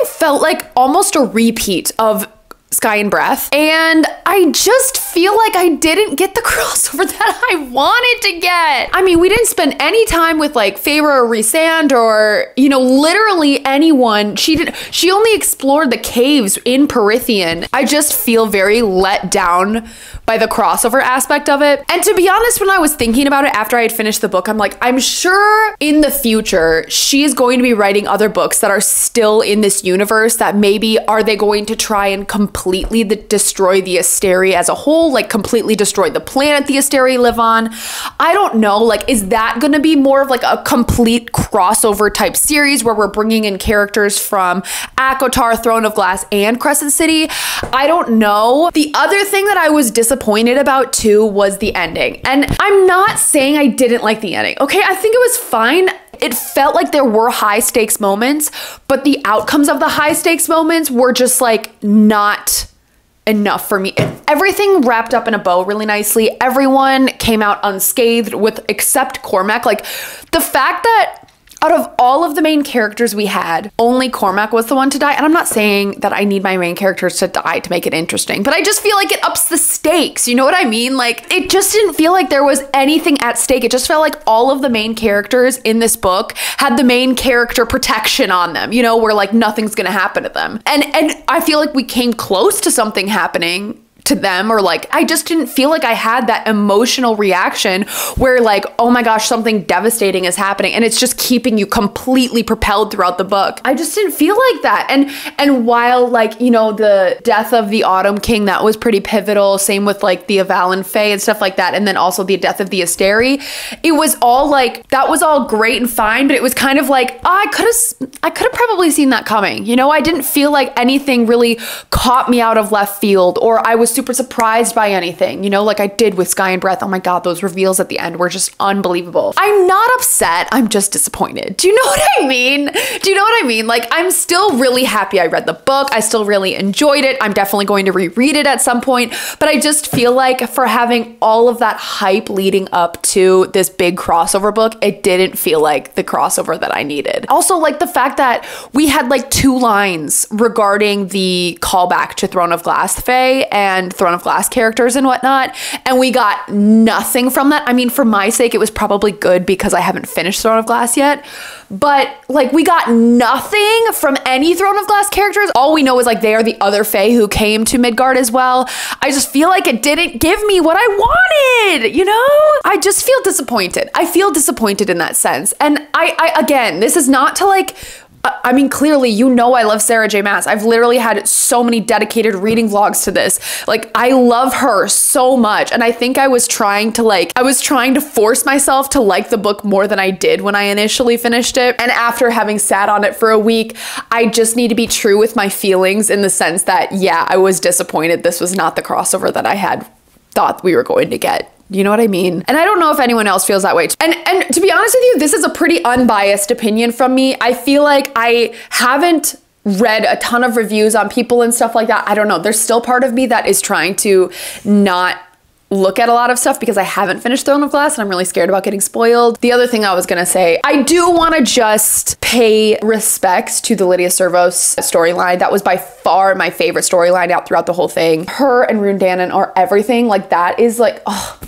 felt like almost a repeat of Sky and Breath. And I just feel like I didn't get the crossover that I wanted to get. I mean, we didn't spend any time with like Feyre or Rhysand or, you know, literally anyone. She only explored the caves in Perithian. I just feel very let down by the crossover aspect of it. And to be honest, when I was thinking about it after I had finished the book, I'm like, I'm sure in the future, she is going to be writing other books that are still in this universe that maybe are they going to try and completely destroy the Asteri as a whole, like completely destroy the planet the Asteri live on. I don't know, like, is that going to be more of like a complete crossover type series where we're bringing in characters from ACOTAR, Throne of Glass, and Crescent City? I don't know. The other thing that I was disappointed about too was the ending. And I'm not saying I didn't like the ending. Okay, I think it was fine. It felt like there were high stakes moments, but the outcomes of the high stakes moments were just like not enough for me. Everything wrapped up in a bow really nicely. Everyone came out unscathed except Cormac. Like, the fact that out of all of the main characters we had, only Cormac was the one to die. And I'm not saying that I need my main characters to die to make it interesting, but I just feel like it ups the stakes. You know what I mean? Like, it just didn't feel like there was anything at stake. It just felt like all of the main characters in this book had the main character protection on them, you know, where like nothing's gonna happen to them. And I feel like we came close to something happening to them, or like, I just didn't feel like I had that emotional reaction where like, oh my gosh, something devastating is happening and it's just keeping you completely propelled throughout the book. I just didn't feel like that. And while like, you know, the death of the Autumn King, that was pretty pivotal, same with like the Avalon Fae and stuff like that, and then also the death of the Asteri, it was all like, that was all great and fine, but it was kind of like, oh, I could have probably seen that coming. You know, I didn't feel like anything really caught me out of left field, or I was super surprised by anything, you know, like I did with Sky and Breath. Oh my God, those reveals at the end were just unbelievable. I'm not upset. I'm just disappointed. Do you know what I mean? Do you know what I mean? Like, I'm still really happy I read the book. I still really enjoyed it. I'm definitely going to reread it at some point, but I just feel like for having all of that hype leading up to this big crossover book, it didn't feel like the crossover that I needed. Also, like the fact that we had like 2 lines regarding the callback to Throne of Glass Fae and Throne of Glass characters and whatnot, and we got nothing from that. I mean, for my sake, it was probably good because I haven't finished Throne of Glass yet, but like we got nothing from any Throne of Glass characters. All we know is like they are the other Fae who came to Midgard as well. I just feel like it didn't give me what I wanted, you know? I just feel disappointed. I feel disappointed in that sense. And I again, this is not to like, I mean, clearly, you know, I love Sarah J. Maas. I've literally had so many dedicated reading vlogs to this. Like, I love her so much. And I think I was trying to force myself to like the book more than I did when I initially finished it. And after having sat on it for a week, I just need to be true with my feelings in the sense that, yeah, I was disappointed. This was not the crossover that I had thought we were going to get. You know what I mean? And I don't know if anyone else feels that way. And to be honest with you, this is a pretty unbiased opinion from me. I feel like I haven't read a ton of reviews on people and stuff like that. I don't know. There's still part of me that is trying to not look at a lot of stuff because I haven't finished Throne of Glass and I'm really scared about getting spoiled. The other thing I was gonna say, I do want to just pay respects to the Lydia Servos storyline. That was by far my favorite storyline out throughout the whole thing. Her and Rune Dannon are everything. Like, that is like, oh,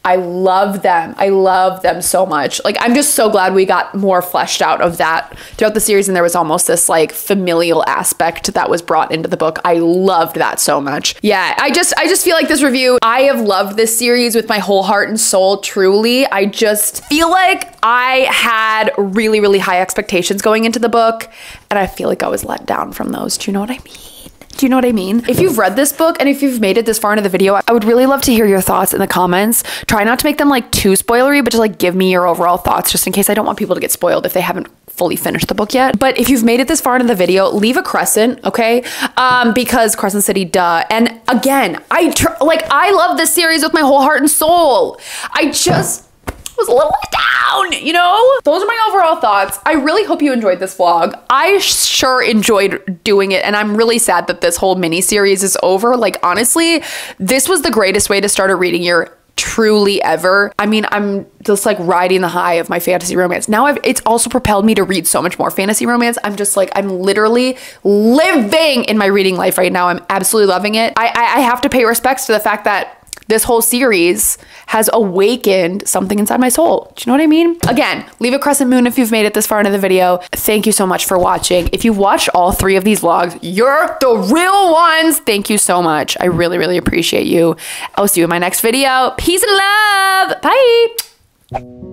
I love them. I love them so much. Like, I'm just so glad we got more fleshed out of that throughout the series, and there was almost this like familial aspect that was brought into the book. I loved that so much. Yeah, I just feel like this review, I have loved this series with my whole heart and soul, truly. I just feel like I had really, really high expectations going into the book, and I feel like I was let down from those. Do you know what I mean? Do you know what I mean? If you've read this book and if you've made it this far into the video, I would really love to hear your thoughts in the comments. Try not to make them like too spoilery, but just like give me your overall thoughts, just in case. I don't want people to get spoiled if they haven't fully finished the book yet. But if you've made it this far into the video, leave a crescent, okay? Because Crescent City, duh. And again, I love this series with my whole heart and soul. I just was a little let down, you know? Those are my overall thoughts. I really hope you enjoyed this vlog. I sure enjoyed doing it, and I'm really sad that this whole mini series is over. Like, honestly, this was the greatest way to start a reading year truly ever. I mean, I'm just like riding the high of my fantasy romance. Now it's also propelled me to read so much more fantasy romance. I'm just like, I'm literally living in my reading life right now. I'm absolutely loving it. I have to pay respects to the fact that this whole series has awakened something inside my soul. Do you know what I mean? Again, leave a crescent moon if you've made it this far into the video. Thank you so much for watching. If you watched all 3 of these vlogs, you're the real ones. Thank you so much. I really, really appreciate you. I'll see you in my next video. Peace and love. Bye.